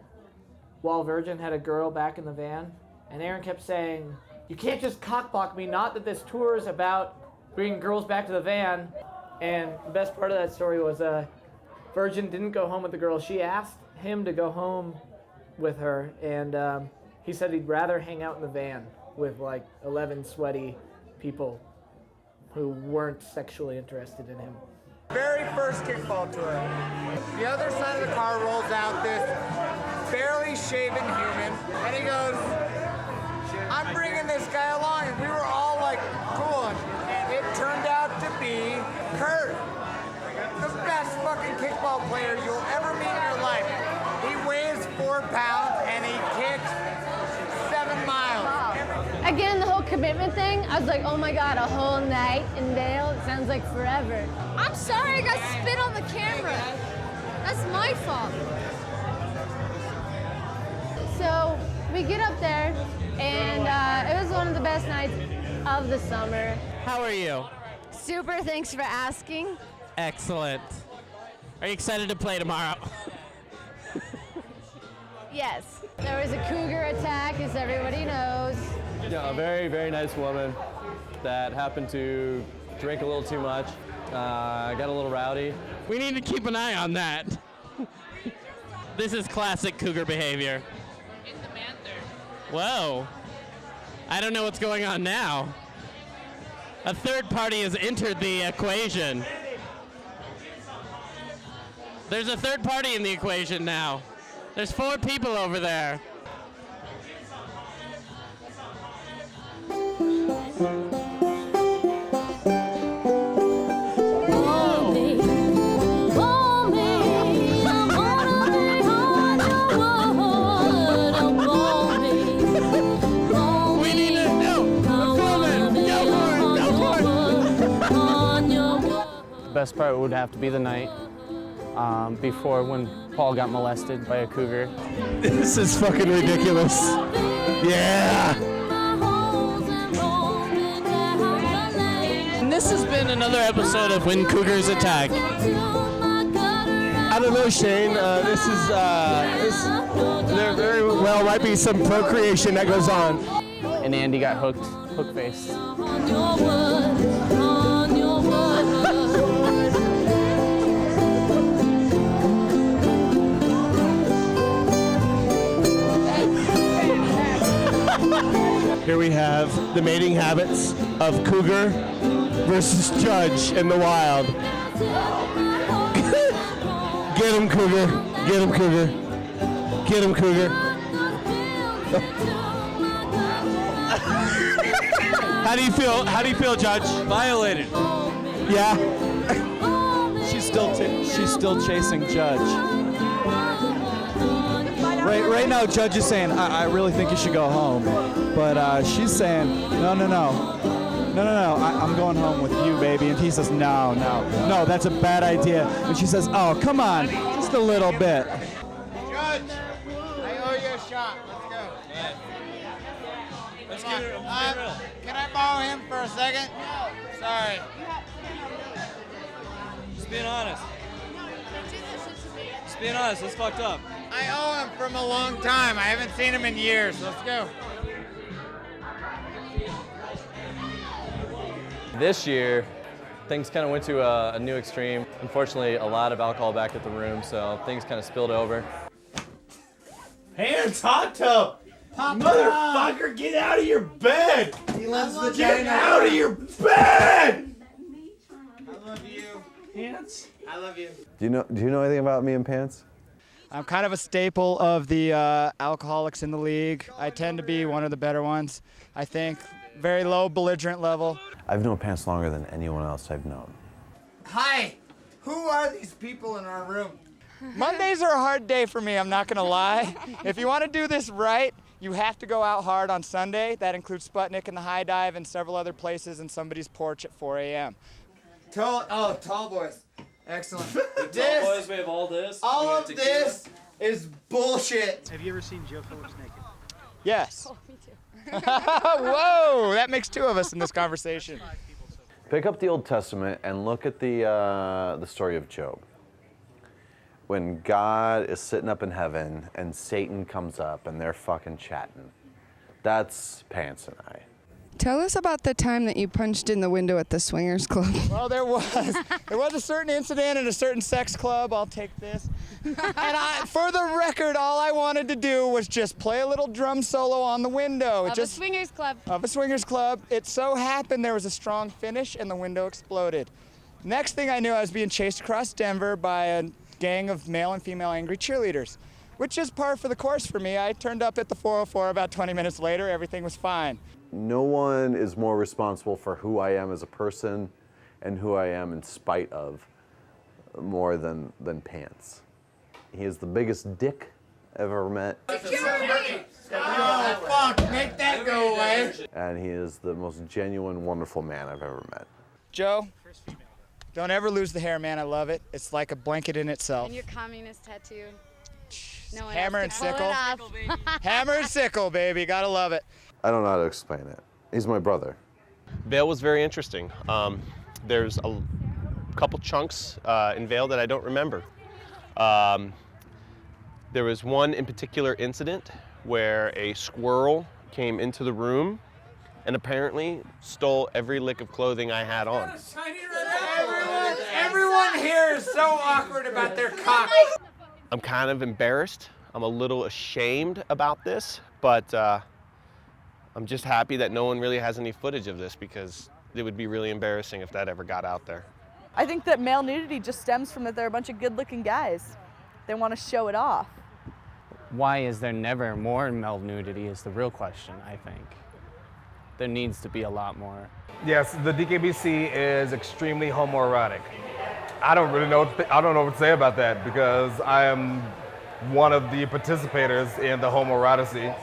while Virgin had a girl back in the van. And Aaron kept saying, "You can't just cock block me, not that this tour is about bringing girls back to the van." And the best part of that story was Virgin didn't go home with the girl. She asked him to go home with her, and he said he'd rather hang out in the van with like 11 sweaty people who weren't sexually interested in him. Very first kickball tour. The other side of the car rolls out this barely shaven human, and he goes, "I'm bringing this guy along," and we were all like, cool, and it turned out to be Kurt, the best fucking kickball player you'll ever meet in your life. He weighs 4 pounds, and he kicks 7 miles. Again, the whole commitment thing, I was like, oh my God, a whole night in Vail? It sounds like forever. I'm sorry I got spit on the camera. That's my fault. So we get up there, and it was one of the best nights of the summer. How are you? Super, thanks for asking. Excellent. Are you excited to play tomorrow? Yes. There was a cougar attack, as everybody knows. Yeah, a very, very nice woman that happened to drink a little too much, got a little rowdy. We need to keep an eye on that. This is classic cougar behavior. In the Manther. Whoa. I don't know what's going on now. A third party has entered the equation. There's a third party in the equation now. There's 4 people over there. Best part would have to be the night before when Paul got molested by a cougar. This is fucking ridiculous. Yeah. And this has been another episode of When Cougars Attack. I don't know, Shane. There very well might be some procreation that goes on. And Andy got hook face. Here we have the mating habits of cougar versus judge in the wild. Get him, cougar. Get him, cougar. Get him, cougar. How do you feel? How do you feel, Judge? Violated. Yeah. She's still chasing Judge. Right now, Judge is saying, I really think you should go home. But she's saying, no, I'm going home with you, baby. And he says, no, that's a bad idea. And she says, oh, come on, just a little bit. Judge, I owe you a shot. Let's go. Let's get it. Can I borrow him for a second? Sorry. Just being honest. Just being honest, it's fucked up. I owe him from a long time. I haven't seen him in years. Let's go. This year, things kind of went to a new extreme. Unfortunately, a lot of alcohol back at the room, so things kind of spilled over. Hands, hot tub! Motherfucker, get out of your bed! He loves the Get out of your bed! I love you. Hands? I love you. Do you know anything about me and Pants? I'm kind of a staple of the alcoholics in the league. I tend to be one of the better ones, I think. Very low belligerent level. I've known Pants longer than anyone else I've known. Hi. Who are these people in our room? Mondays are a hard day for me, I'm not gonna lie. If you want to do this right, you have to go out hard on Sunday. That includes Sputnik and the High Dive and several other places and somebody's porch at 4 a.m. Tall boys. Excellent. Tall boys, we have all this. All We have of tequila. this is bullshit. Have you ever seen Joe Phillips naked? Yes. Oh, me too. Whoa, that makes 2 of us in this conversation. Pick up the Old Testament and look at the story of Job. When God is sitting up in heaven and Satan comes up and they're fucking chatting. That's Pants and I. Tell us about the time that you punched in the window at the swingers club. Well, there was a certain incident in a certain sex club. I'll take this. And for the record, all I wanted to do was just play a little drum solo on the window. Of a swingers club. Of a swingers club. It so happened there was a strong finish and the window exploded. Next thing I knew, I was being chased across Denver by a gang of male and female angry cheerleaders, which is par for the course for me. I turned up at the 404 about 20 minutes later. Everything was fine. No one is more responsible for who I am as a person and who I am in spite of more than Pants. He is the biggest dick I've ever met. Oh, fuck. Make that go away. And he is the most genuine, wonderful man I've ever met. Joe, don't ever lose the hair, man. I love it. It's like a blanket in itself. And your communist tattoo. No one Hammer and else can pull sickle. it off. Hammer and sickle, baby. Gotta love it. I don't know how to explain it. He's my brother. Vail was very interesting. There's a couple chunks in Vail that I don't remember. There was one in particular incident where a squirrel came into the room and apparently stole every lick of clothing I had on. Everyone here is so awkward about their cock. I'm kind of embarrassed. I'm a little ashamed about this, but I'm just happy that no one really has any footage of this because it would be really embarrassing if that ever got out there. I think that male nudity just stems from that they're a bunch of good-looking guys. They want to show it off. Why is there never more male nudity is the real question, I think. There needs to be a lot more. Yes, the DKBC is extremely homoerotic. I don't really know I don't know what to say about that because I am one of the participators in the homoeroticy.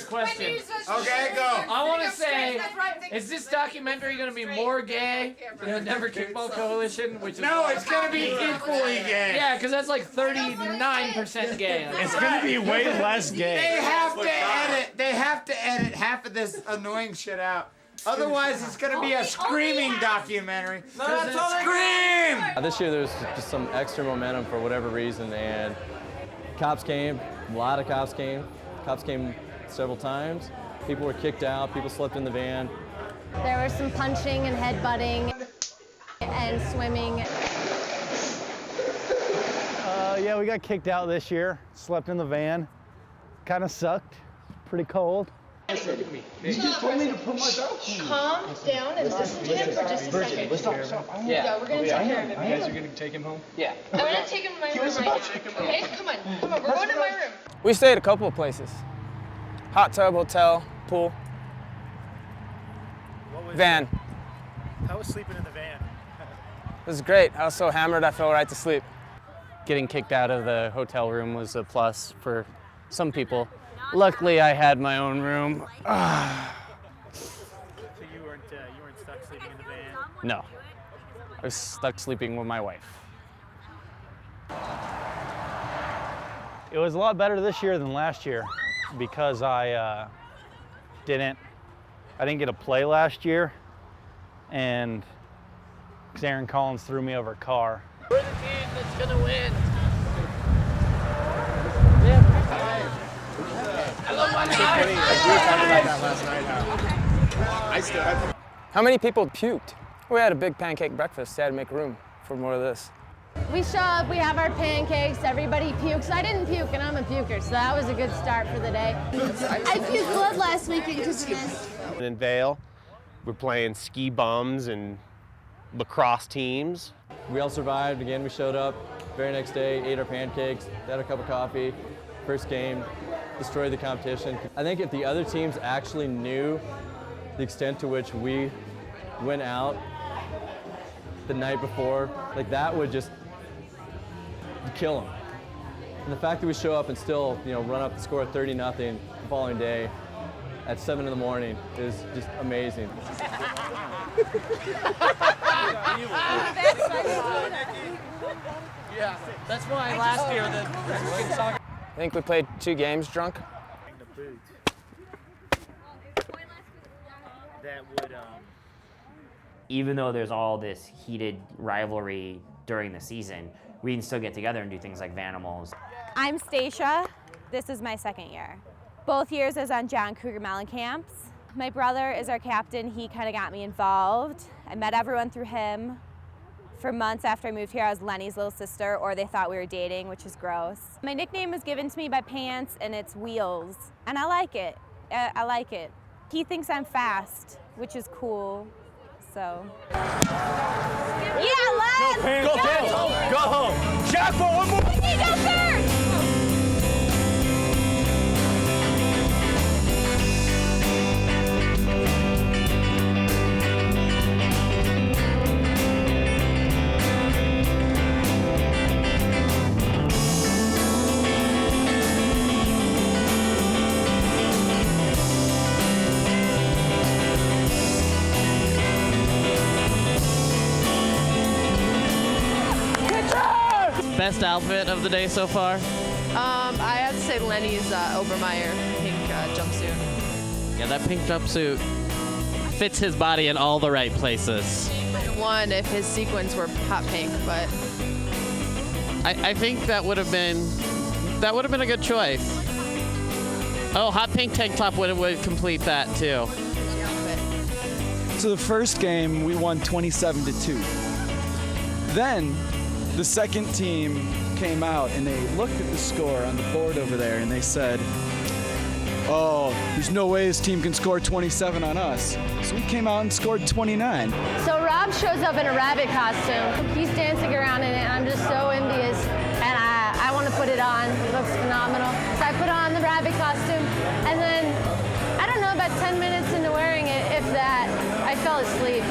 Question. Okay, go. I want to say, is this documentary going to be more gay than the Denver Kickball Coalition? Which is No, it's going to be equally gay. Yeah, because that's like 39% gay. It's going to be way less gay. They have to edit half of this annoying shit out. Otherwise, it's going to be a screaming documentary. Scream! This year there's just some extra momentum for whatever reason, and cops came, a lot of cops came. Cops came several times. People were kicked out, people slept in the van. There was some punching and headbutting and swimming. Yeah, we got kicked out this year. Slept in the van. Kind of sucked. Pretty cold. You just told me to put myself. Calm down and listen to him for just a second. Yeah, we're gonna take care of him. You guys are gonna take him home? Yeah. I'm gonna take him to my room right now. Okay, come on, we're going to my room. We stayed a couple of places. Hot tub, hotel, pool, van. How was sleeping in the van? It was great. I was so hammered I fell right to sleep. Getting kicked out of the hotel room was a plus for some people. Luckily, I had my own room. So you weren't stuck sleeping in the van? No, I was stuck sleeping with my wife. It was a lot better this year than last year because I didn't get to play last year, and Aaron Collins threw me over a car. We're the team that's going to win. How many people puked? We had a big pancake breakfast. They had to make room for more of this. We show up, we have our pancakes, everybody pukes. I didn't puke, and I'm a puker, so that was a good start for the day. I puked blood last weekend because of this. In Vail, we're playing ski bums and lacrosse teams. We all survived. Again, we showed up. Very next day, ate our pancakes, had a cup of coffee. First game, destroyed the competition. I think if the other teams actually knew the extent to which we went out the night before, like that would just kill them. And the fact that we show up and still, run up the score 30-0 the following day at 7 in the morning is just amazing. Yeah, that's why last year I think we played 2 games drunk. That would Even though there's all this heated rivalry during the season, we can still get together and do things like Vanimals. I'm Stacia. This is my second year. Both years I was on John Cougar Mellencamp's. My brother is our captain. He kind of got me involved. I met everyone through him. For months after I moved here, I was Lenny's little sister, or they thought we were dating, which is gross. My nickname was given to me by Pants, and it's Wheels. And I like it. I like it. He thinks I'm fast, which is cool. So. Yeah, let's go! Pants! Go, Pants! Go home! Jack for one more! You go first! Best outfit of the day so far? I have to say Lenny's Obermeyer pink jumpsuit. Yeah, that pink jumpsuit fits his body in all the right places. One if his sequins were hot pink, but I think that would have been a good choice. Oh, hot pink tank top would complete that too. So the first game we won 27-2. Then the second team came out and they looked at the score on the board over there and they said, oh, there's no way his team can score 27 on us. So we came out and scored 29. So Rob shows up in a rabbit costume. He's dancing around in it. I'm just so envious. And I want to put it on. It looks phenomenal. So I put on the rabbit costume. And then, I don't know, about 10 minutes into wearing it, if that, I fell asleep.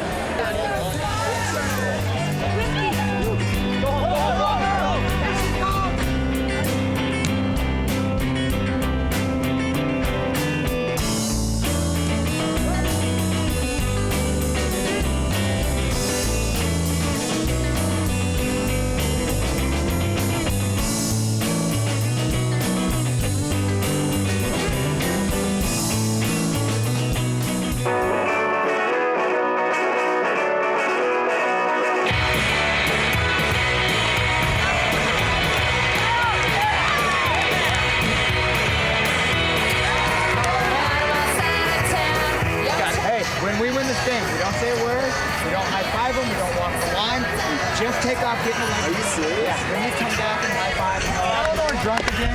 When we win this game, we don't say a word, we don't high-five them, we don't walk the line, we just take off getting the leg. Are you serious? Yeah, then we come back and high-five and go, we're drunk again.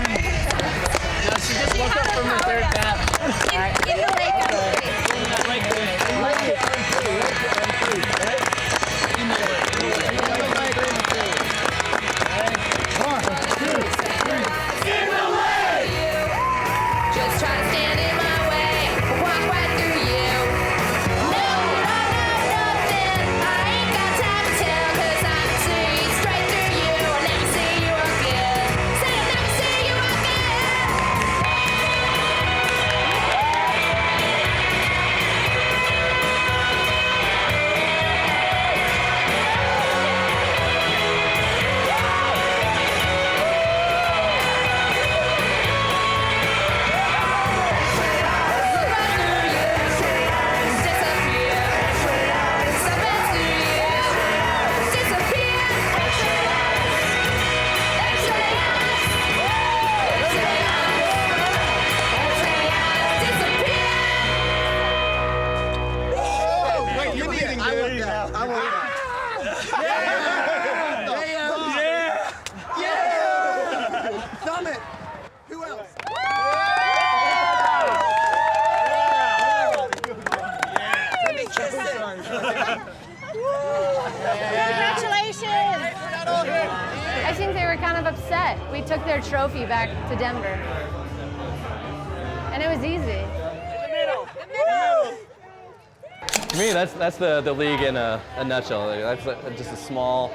No, she just woke up from her third nap. Give the leg just try to stand in my way, walk right through you. No, nothing. I ain't got time to tell, 'cause I can see straight through you. I never see you again. Say I never see you Thumb it. Who else? Congratulations! I think they were kind of upset. We took their trophy back to Denver. And it was easy. To me, that's the league in a nutshell. That's just a small,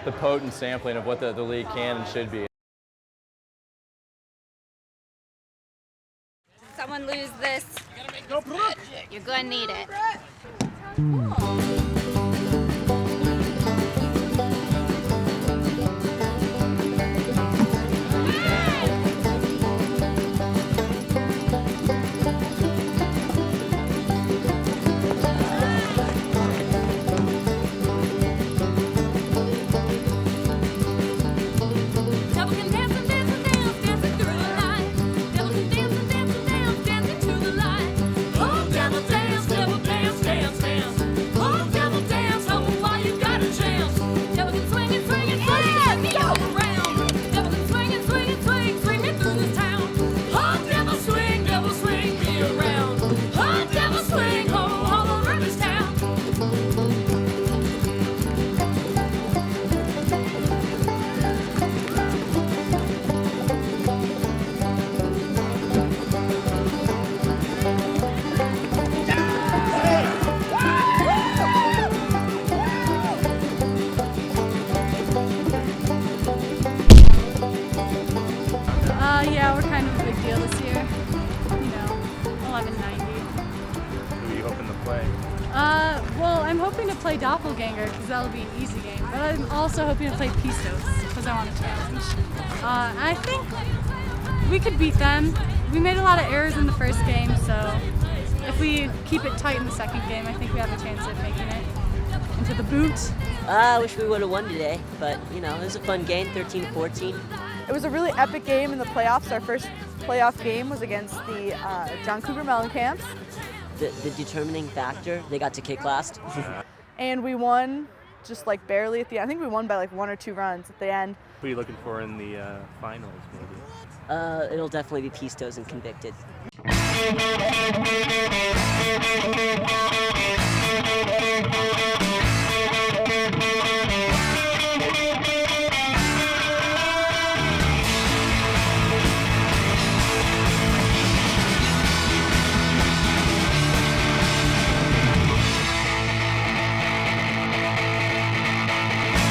but potent sampling of what the league can and should be. Someone lose this. You're gonna need it. Yeah, we're kind of a big deal this year. You know, 1190. Who are you hoping to play? Well, I'm hoping to play Doppelganger because that'll be an easy game. But I'm also hoping to play Pistos because I want a challenge. I think we could beat them. We made a lot of errors in the first game, so if we keep it tight in the second game, I think we have a chance at making it into the boot. I wish we would have won today, but you know, it was a fun game, 13-14. It was a really epic game in the playoffs. Our first playoff game was against the John Cougar Mellencamp's. The determining factor, they got to kick last. And we won just like barely at the end. I think we won by like 1 or 2 runs at the end. Who are you looking for in the finals, maybe? It'll definitely be Pistos and Convicted.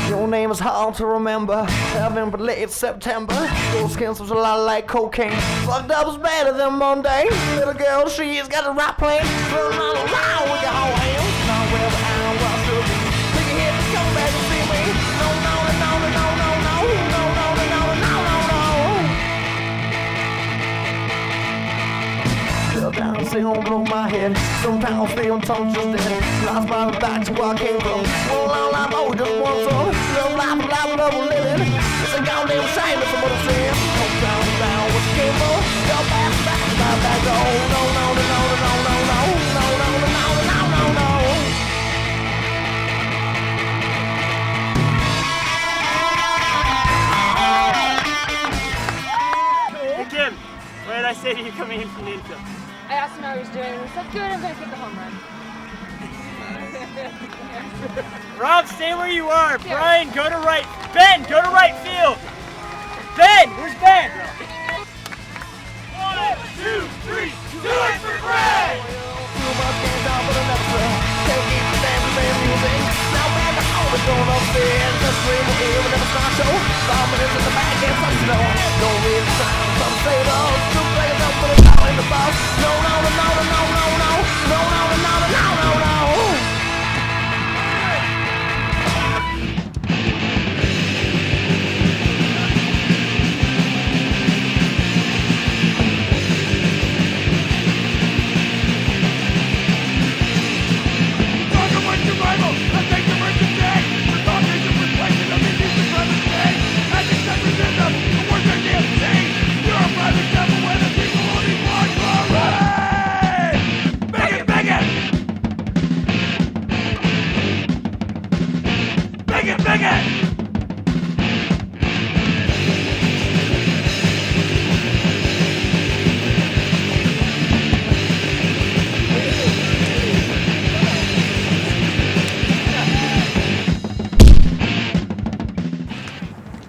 Your name is hard to remember. Heaven but late September. Your skin smells a lot like cocaine. Fucked up is better than Monday. Little girl, she's got a right plan. Running all around with your whole hands. Now wherever I am, where I should be. Take a hit and come back and see me. No, no, no, no, no, no, no, no, no, no, no, no, no, no. Fell down, stay home, blow my head. Sometimes stay on tongue just dead. Lost my back to where I came from. Well, I'm always just one song. Love life, love living. It's a goddamn shame that's what I'm saying. Come down, down, what you came for? Go back, back, back, back. Oh, no, no, no, no, no, no, no, no, no, no, no, no, no, no. Hey Kim, what did I say to you coming in from the infield? I asked him how he was doing, and he said, good, I'm going to kick the home run. Rob, stay where you are. Yeah. Brian, go to right. Ben, go to right field. Ben, where's Ben? 1, 2, 3, do it for Brad!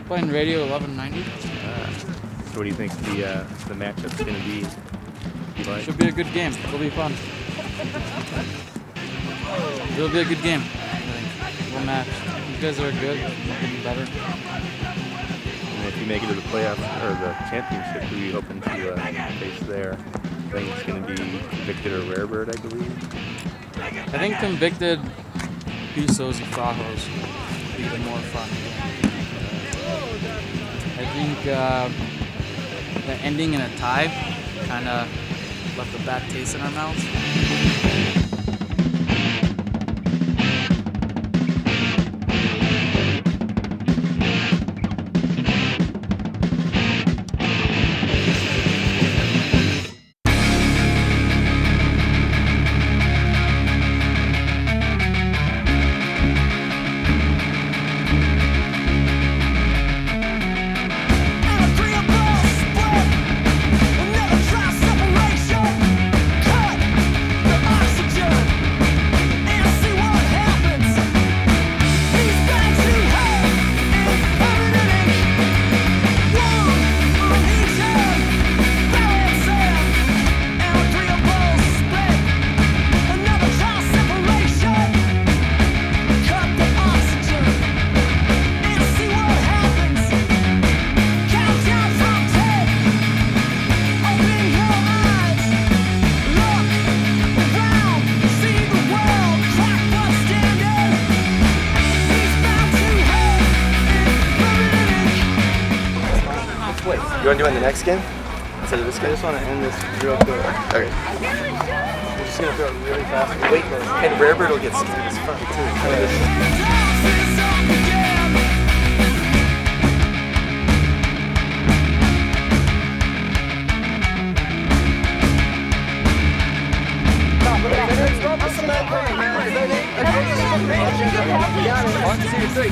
Playing Radio 1190. So what do you think the matchup's going to be? Like? Should be a good game. It'll be fun. It'll be a good game. We'll match. You guys are good. You're getting better. And if you make it to the playoffs or the championship, who are you hoping to face there? I think it's going to be Convicted or Rarebird, I believe. I think Convicted, Pisos, and Frajos will be the more fun. I think the ending in a tie kind of left a bad taste in our mouths. You want to do it in the next game? Instead of this game? I just want to end this real quick. Okay. We're just going to throw it really fast. Wait, and Rarebird will get scared as fuck too. One, two, three.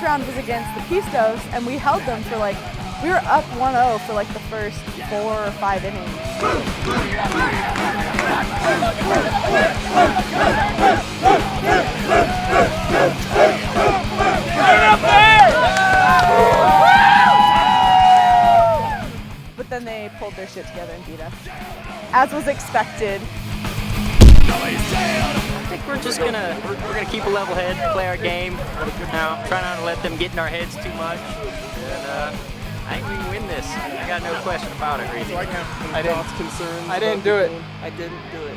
round was against the Pistos, and we held them for like, we were up 1-0 for like the first 4 or 5 innings. But then they pulled their shit together and beat us, as was expected. I think we're just gonna keep a level head, play our game. Try not to let them get in our heads too much. And I think we can win this. I got no question about it, really. I didn't do it. I didn't do it.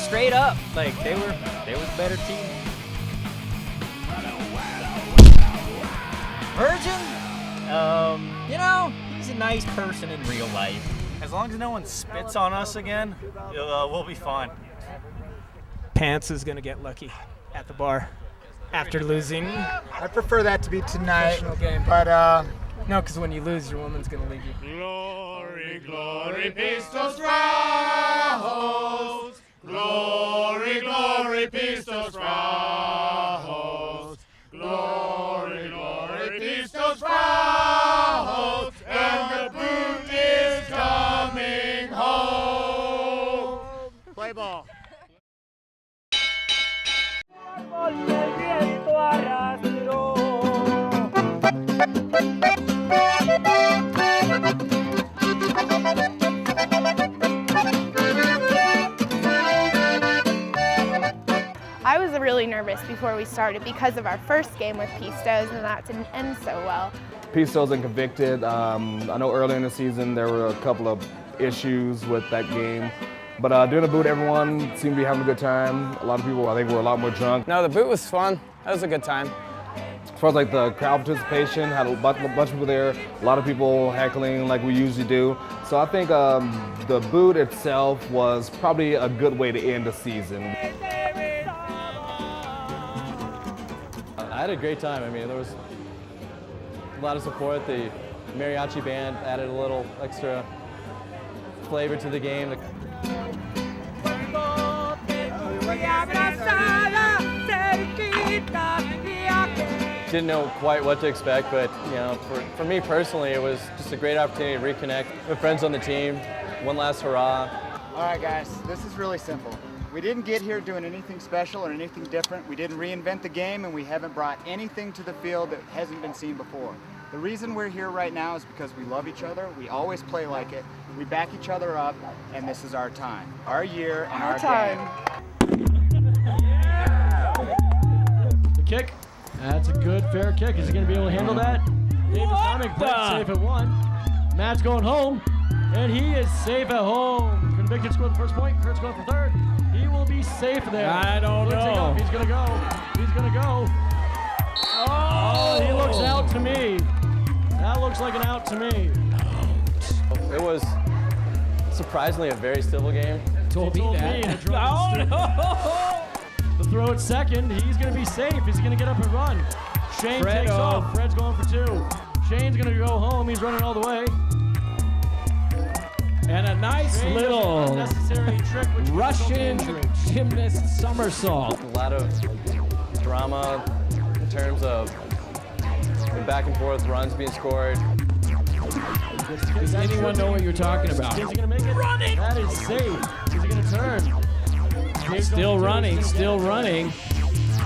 straight up. Like they were the better team. Virgin, you know, he's a nice person in real life. As long as no one spits on us again, we'll be fine. Pants is gonna get lucky at the bar after losing. I prefer that to be tonight, game. But no, because when you lose, your woman's gonna leave you. Glory, glory, Pistos Rajos. Glory, glory, Pistos Rajos. Glory, glory, Pistos Rajos. And the boot is coming home. Play ball. I was really nervous before we started because of our first game with Pistos, and that didn't end so well. Pistos and Convicted. I know earlier in the season there were a couple of issues with that game. But during the boot, everyone seemed to be having a good time. A lot of people, I think, were a lot more drunk. No, the boot was fun. That was a good time. As far as like the crowd participation, had a bunch of people there. A lot of people heckling like we usually do. So I think the boot itself was probably a good way to end the season. I had a great time. I mean, there was a lot of support. The mariachi band added a little extra flavor to the game. Didn't know quite what to expect, but you know, for me personally, it was just a great opportunity to reconnect with friends on the team. One last hurrah. All right, guys, this is really simple. We didn't get here doing anything special or anything different. We didn't reinvent the game, and we haven't brought anything to the field that hasn't been seen before. The reason we're here right now is because we love each other. We always play like it. We back each other up, and this is our time, our year, and our game. The kick. That's a good, fair kick. Is he going to be able to handle that? David Sonic breaks safe at one. Matt's going home. And he is safe at home. Convicted scored the first point. Kurt's going for third. He will be safe there. I don't know. He's going to go. He's going to go. Oh, he looks out to me. That looks like an out to me. It was surprisingly a very civil game. Told me that. The throw at second. He's going to be safe. He's going to get up and run. Shane takes off. Fred's going for two. Shane's going to go home. He's running all the way. And a nice little trick, Russian gymnast somersault. A lot of drama in terms of back and forth runs being scored. Does anyone know what you're talking about? Is he going to make it? Run it! That is safe. Is he going to turn? Still running, still running.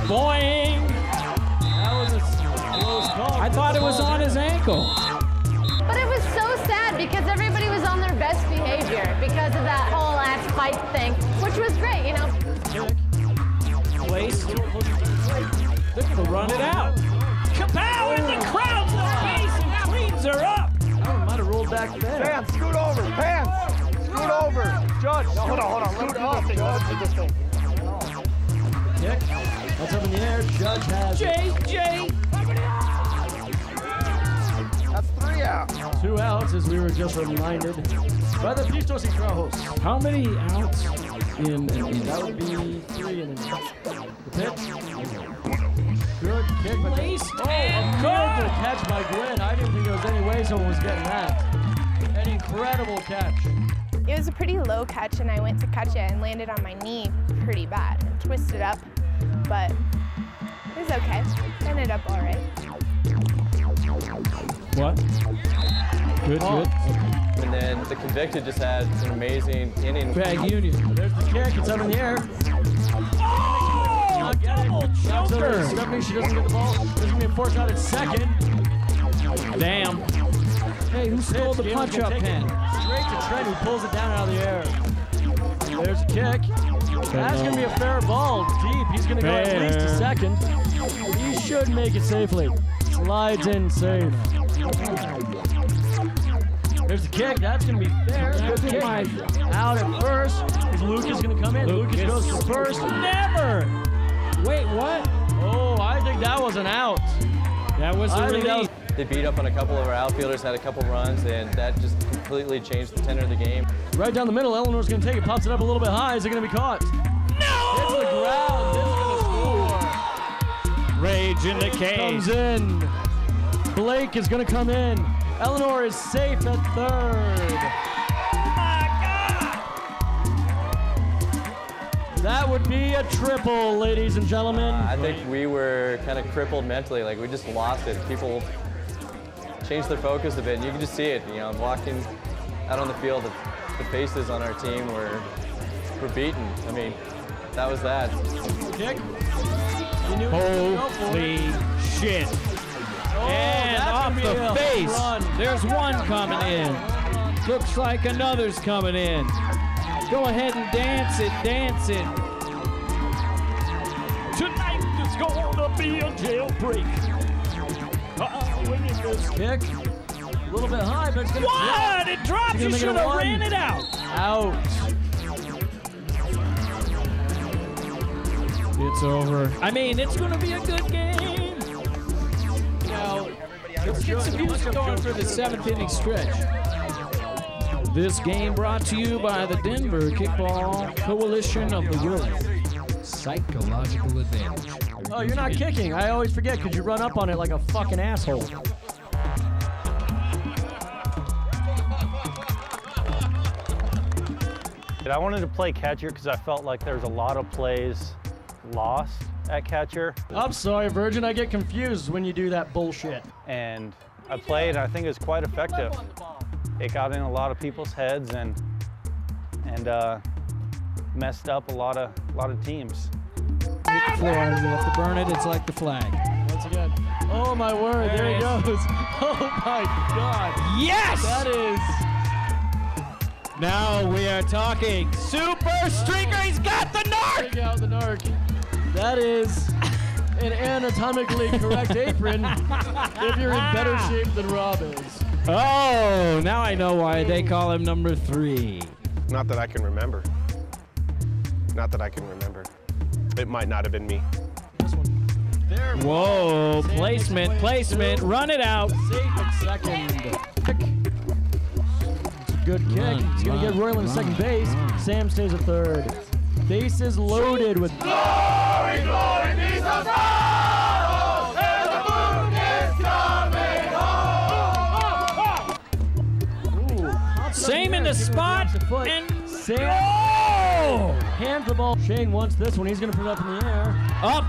Boing! That was a close call. I thought it was on his ankle. But it was so sad because everybody was on their best behavior because of that whole ass fight thing, which was great, you know. Place. Look at the run it out. Kapow! And the crowd's the face and cleans her up. I might have rolled back there. Pants, scoot over. Pants, scoot over. Judge, no, hold on. Scoot up, Judge. Kick. That's up in the air. Judge has Jay. That's 3 outs. 2 outs, as we were just reminded by the Pistos y Trojos. How many outs in an inning? That would be 3 in an inning. The pitch. Good kick, but a miracle catch by Gwen. I didn't think there was any way someone was getting that. An incredible catch. It was a pretty low catch, and I went to catch it and landed on my knee pretty bad. Twisted up, but it was okay. Ended up all right. What? Good. And then the convicted just had an amazing inning. Bag Union. There's the kick. It's up in the air. Double choker. Stephanie, she doesn't get the ball. There's going to be a force out at second. Damn. Hey, who stole the punch-up pen? Straight to Trent, who pulls it down out of the air. There's a kick. That's going to be a fair ball. Deep. He's going to go at least to second. He should make it safely. Slides in safe. There's the kick. That's going to be fair. Good kick. Out at first. Is Lucas going to come in? Lucas goes to first. Never. Wait, what? Oh, I think that was an out. That was a relief. They beat up on a couple of our outfielders, had a couple runs, and that just completely changed the tenor of the game. Right down the middle, Eleanor's going to take it, pops it up a little bit high. Is it going to be caught? No! Hits the ground. This is going to score. Rage in the cage. Comes in. Blake is going to come in. Eleanor is safe at third. That would be a triple, ladies and gentlemen. I think we were kind of crippled mentally. Like, we just lost it. People changed their focus a bit, and you can just see it. You know, walking out on the field, the faces on our team were beaten. I mean, that was that. Kick. Holy shit. And off the face. There's one coming in. Looks like another's coming in. Go ahead and dance it. Tonight is going to be a jailbreak. Kick. A little bit high, but it's going to What? It dropped. You should have ran it out. Out. It's over. I mean, it's going to be a good game. Now, let's get some music going for the 7th inning stretch. This game brought to you by the Denver Kickball Coalition of the Willing. Psychological advantage. Oh, you're not kicking. I always forget because you run up on it like a fucking asshole. I wanted to play catcher because I felt like there's a lot of plays lost at catcher. I'm sorry, Virgin. I get confused when you do that bullshit. And I played, and I think it was quite effective. It got in a lot of people's heads and messed up a lot of teams. Hit the floor, you have to burn it. It's like the flag. Once again. Oh my word! There he goes. Oh my God! Yes! That is. Now we are talking super streaker. He's got the narc. Take out the narc. That is an anatomically correct apron if you're in better shape than Rob is. Oh, now I know why they call him number 3. Not that I can remember. Not that I can remember. It might not have been me. Whoa, placement, run it out. Safe at second. Good kick. He's going to get Royal in second base. Sam stays at third. Bases loaded with... Glory, glory be to God! And the moon is coming home! Same in the spot, and Sam hands the ball. Shane wants this one. He's going to put it up in the air. Up,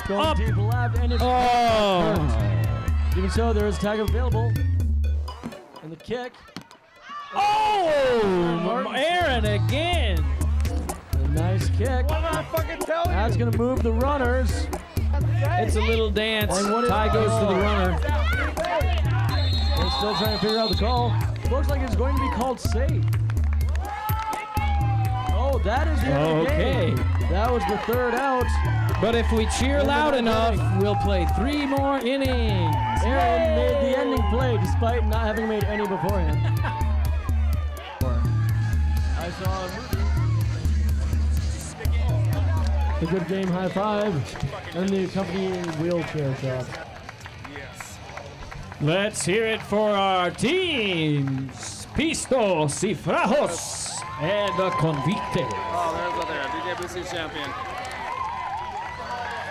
Going up. deep left, and it's even so, there is a tag available. And the kick. Oh, Aaron again. A nice kick. What did I fucking tell you? That's going to move the runners. It's a little dance. And what Tie goes to the runner. They're still trying to figure out the call. Looks like it's going to be called safe. Oh, that is the end of the game. That was the third out. But if we cheer loud enough, we'll play 3 more innings. Aaron made the ending play despite not having made any beforehand. I saw a good game high five and the accompanying wheelchair shot. Let's hear it for our teams. Pistos y Frajos and the Convicted. Oh, there's DKBC champion.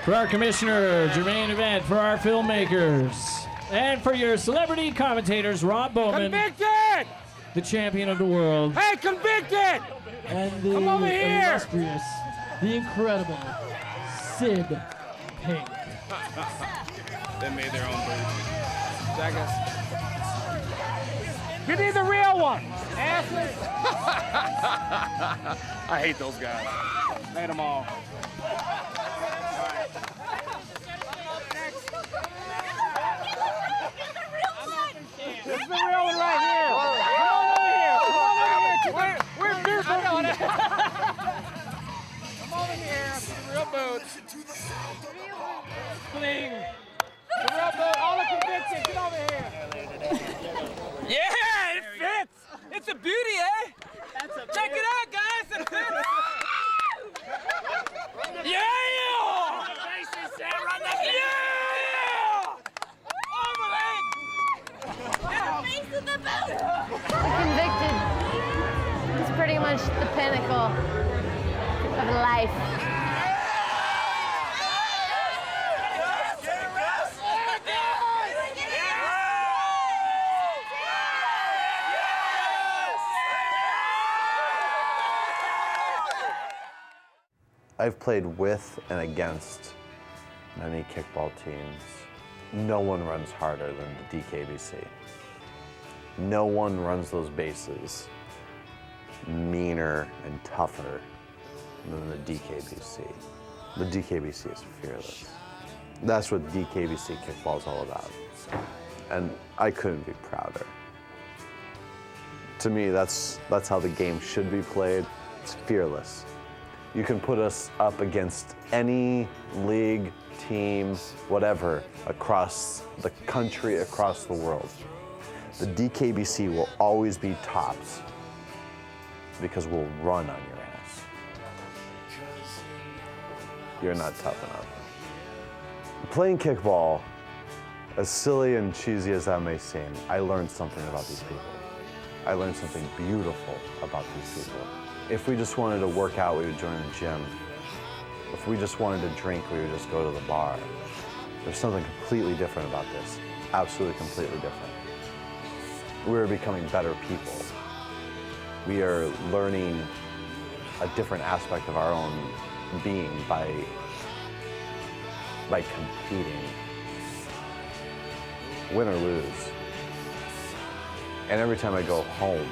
For our commissioner, Jermaine Event. For our filmmakers. And for your celebrity commentators, Rob Bowman. Convicted! The champion of the world. Hey, convicted! And the Come over here! illustrious, the incredible Sid Pink. They made their own boots. Jackass. You need the real one! Asses! I hate those guys. Made them all. This is the real one right here! Come on over here! Come on over here! We're beer Come over here! The real boots! Clean! The real boot! All the convicted! Get over here! Yeah! It fits! It's a beauty, eh? Check it out, guys! It fits! Yeah! Convicted is pretty much the pinnacle of life. I've played with and against many kickball teams. No one runs harder than the DKBC. No one runs those bases meaner and tougher than the DKBC. The DKBC is fearless. That's what DKBC kickball is all about. And I couldn't be prouder. To me, that's how the game should be played. It's fearless. You can put us up against any league, team, whatever, across the country, across the world. The DKBC will always be tops because we'll run on your ass. You're not tough enough. Playing kickball, as silly and cheesy as that may seem, I learned something about these people. I learned something beautiful about these people. If we just wanted to work out, we would join the gym. If we just wanted to drink, we would just go to the bar. There's something completely different about this. Absolutely completely different. We're becoming better people. We are learning a different aspect of our own being by competing, win or lose. And every time I go home,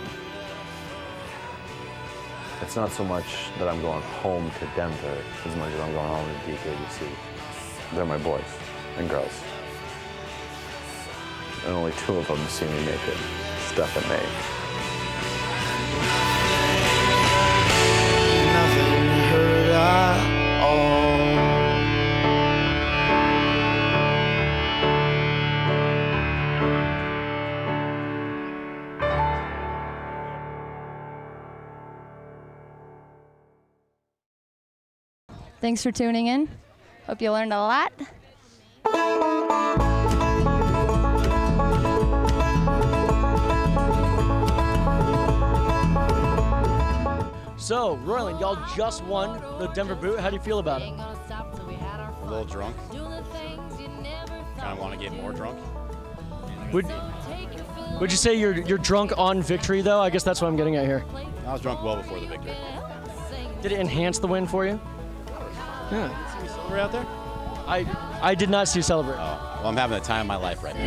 it's not so much that I'm going home to Denver as much as I'm going home to DKBC. They're my boys and girls. And only 2 of them see me make it, Steph and Nate. Nothing hurt at all. Thanks for tuning in. Hope you learned a lot. So, Royland, y'all just won the Denver Boot. How do you feel about it? A little drunk. Kind of want to get more drunk. Would you say you're drunk on victory, though? I guess that's what I'm getting at here. I was drunk well before the victory. Did it enhance the win for you? Yeah. Did you see me celebrate out there? I did not see you celebrate. Oh, well, I'm having the time of my life right now.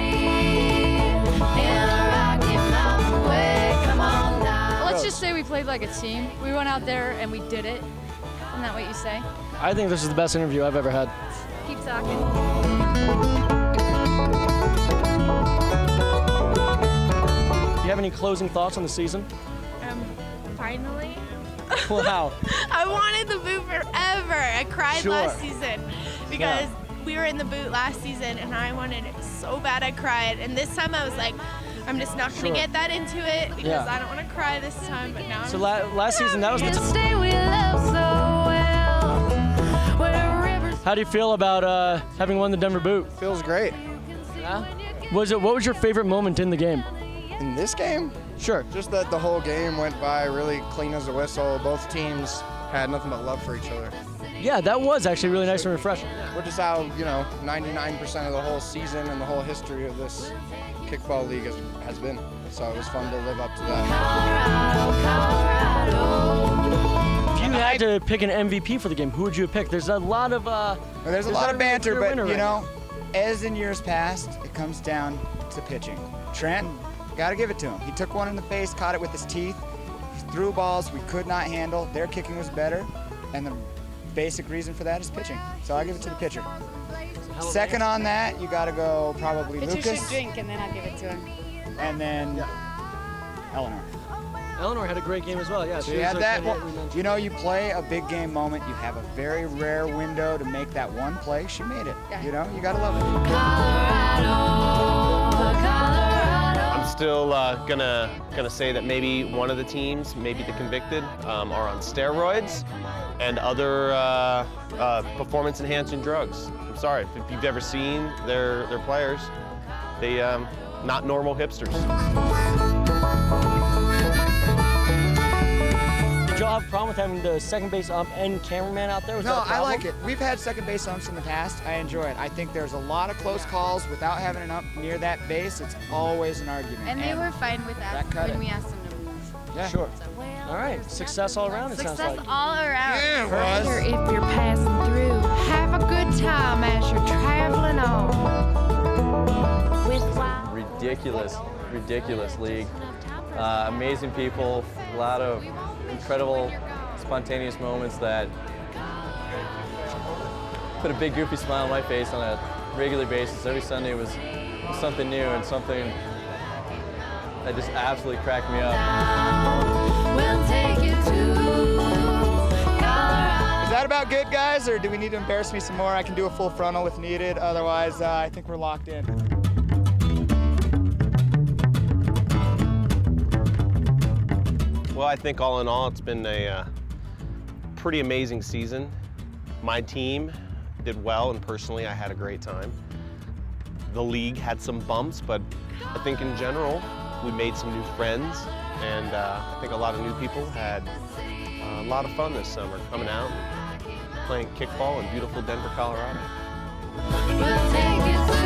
Let's just say we played like a team. We went out there and we did it. Isn't that what you say? I think this is the best interview I've ever had. Keep talking. Do you have any closing thoughts on the season? Finally. Wow. I wanted the boot forever. I cried last season because we were in the boot last season and I wanted it so bad I cried. And this time I was like, I'm just not going to get that into it because I don't want to cry this time. But now So last season, that was the How do you feel about having won the Denver Boot? Feels great. Yeah? What was your favorite moment in the game? In this game? Sure. Just that the whole game went by really clean as a whistle. Both teams had nothing but love for each other. Yeah, that was actually really nice and refreshing. Which is how, 99% of the whole season and the whole history of this kickball league has been. So it was fun to live up to that. If you had to pick an MVP for the game, who would you pick? There's a lot of there's a lot of banter, but right as in years past, it comes down to pitching. Trent, gotta give it to him. He took one in the face, caught it with his teeth. He threw balls we could not handle. Their kicking was better, and the basic reason for that is pitching. So I give it to the pitcher. Second on that, you gotta go probably Pitcher Lucas. should drink, and then I'll give it to him. And then Eleanor. Eleanor had a great game as well. Yeah, So you had that. You play a big game moment. You have a very rare window to make that one play. She made it. You gotta love it. I'm still gonna say that maybe one of the teams, maybe the convicted, are on steroids and other performance-enhancing drugs. I'm sorry if you've ever seen their players, they not normal hipsters. Did y'all have a problem with having the second base ump and cameraman out there? Was that a No, I problem? like it. We've had second base umps in the past. I enjoy it. I think there's a lot of close calls without having an ump near that base. It's always an argument. And they were fine with that cut when it. we asked them to move. Yeah. Sure. All right. Success all around, it sounds like. Success all around. Yeah, it was. If you're passing through, have a good time as you're traveling on. Ridiculous league. Amazing people, a lot of incredible, spontaneous moments that put a big goofy smile on my face on a regular basis. Every Sunday was something new and something that just absolutely cracked me up. We'll take you to Colorado. Is that about good, guys, or do we need to embarrass me some more? I can do a full frontal if needed. Otherwise, I think we're locked in. Well, I think all in all, it's been a pretty amazing season. My team did well, and personally, I had a great time. The league had some bumps, but I think in general, we made some new friends, and I think a lot of new people had a lot of fun this summer, coming out and playing kickball in beautiful Denver, Colorado. We'll take you to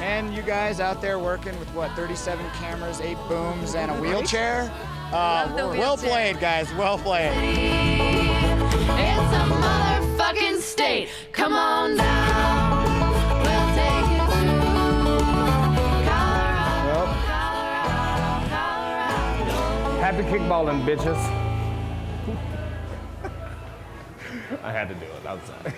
And you guys out there working with, 37 cameras, 8 booms, and a wheelchair? Well played, guys, well played. It's a motherfucking state. Come on down. We'll take you to Colorado. Happy kickballing, bitches. I had to do it, I'm sorry.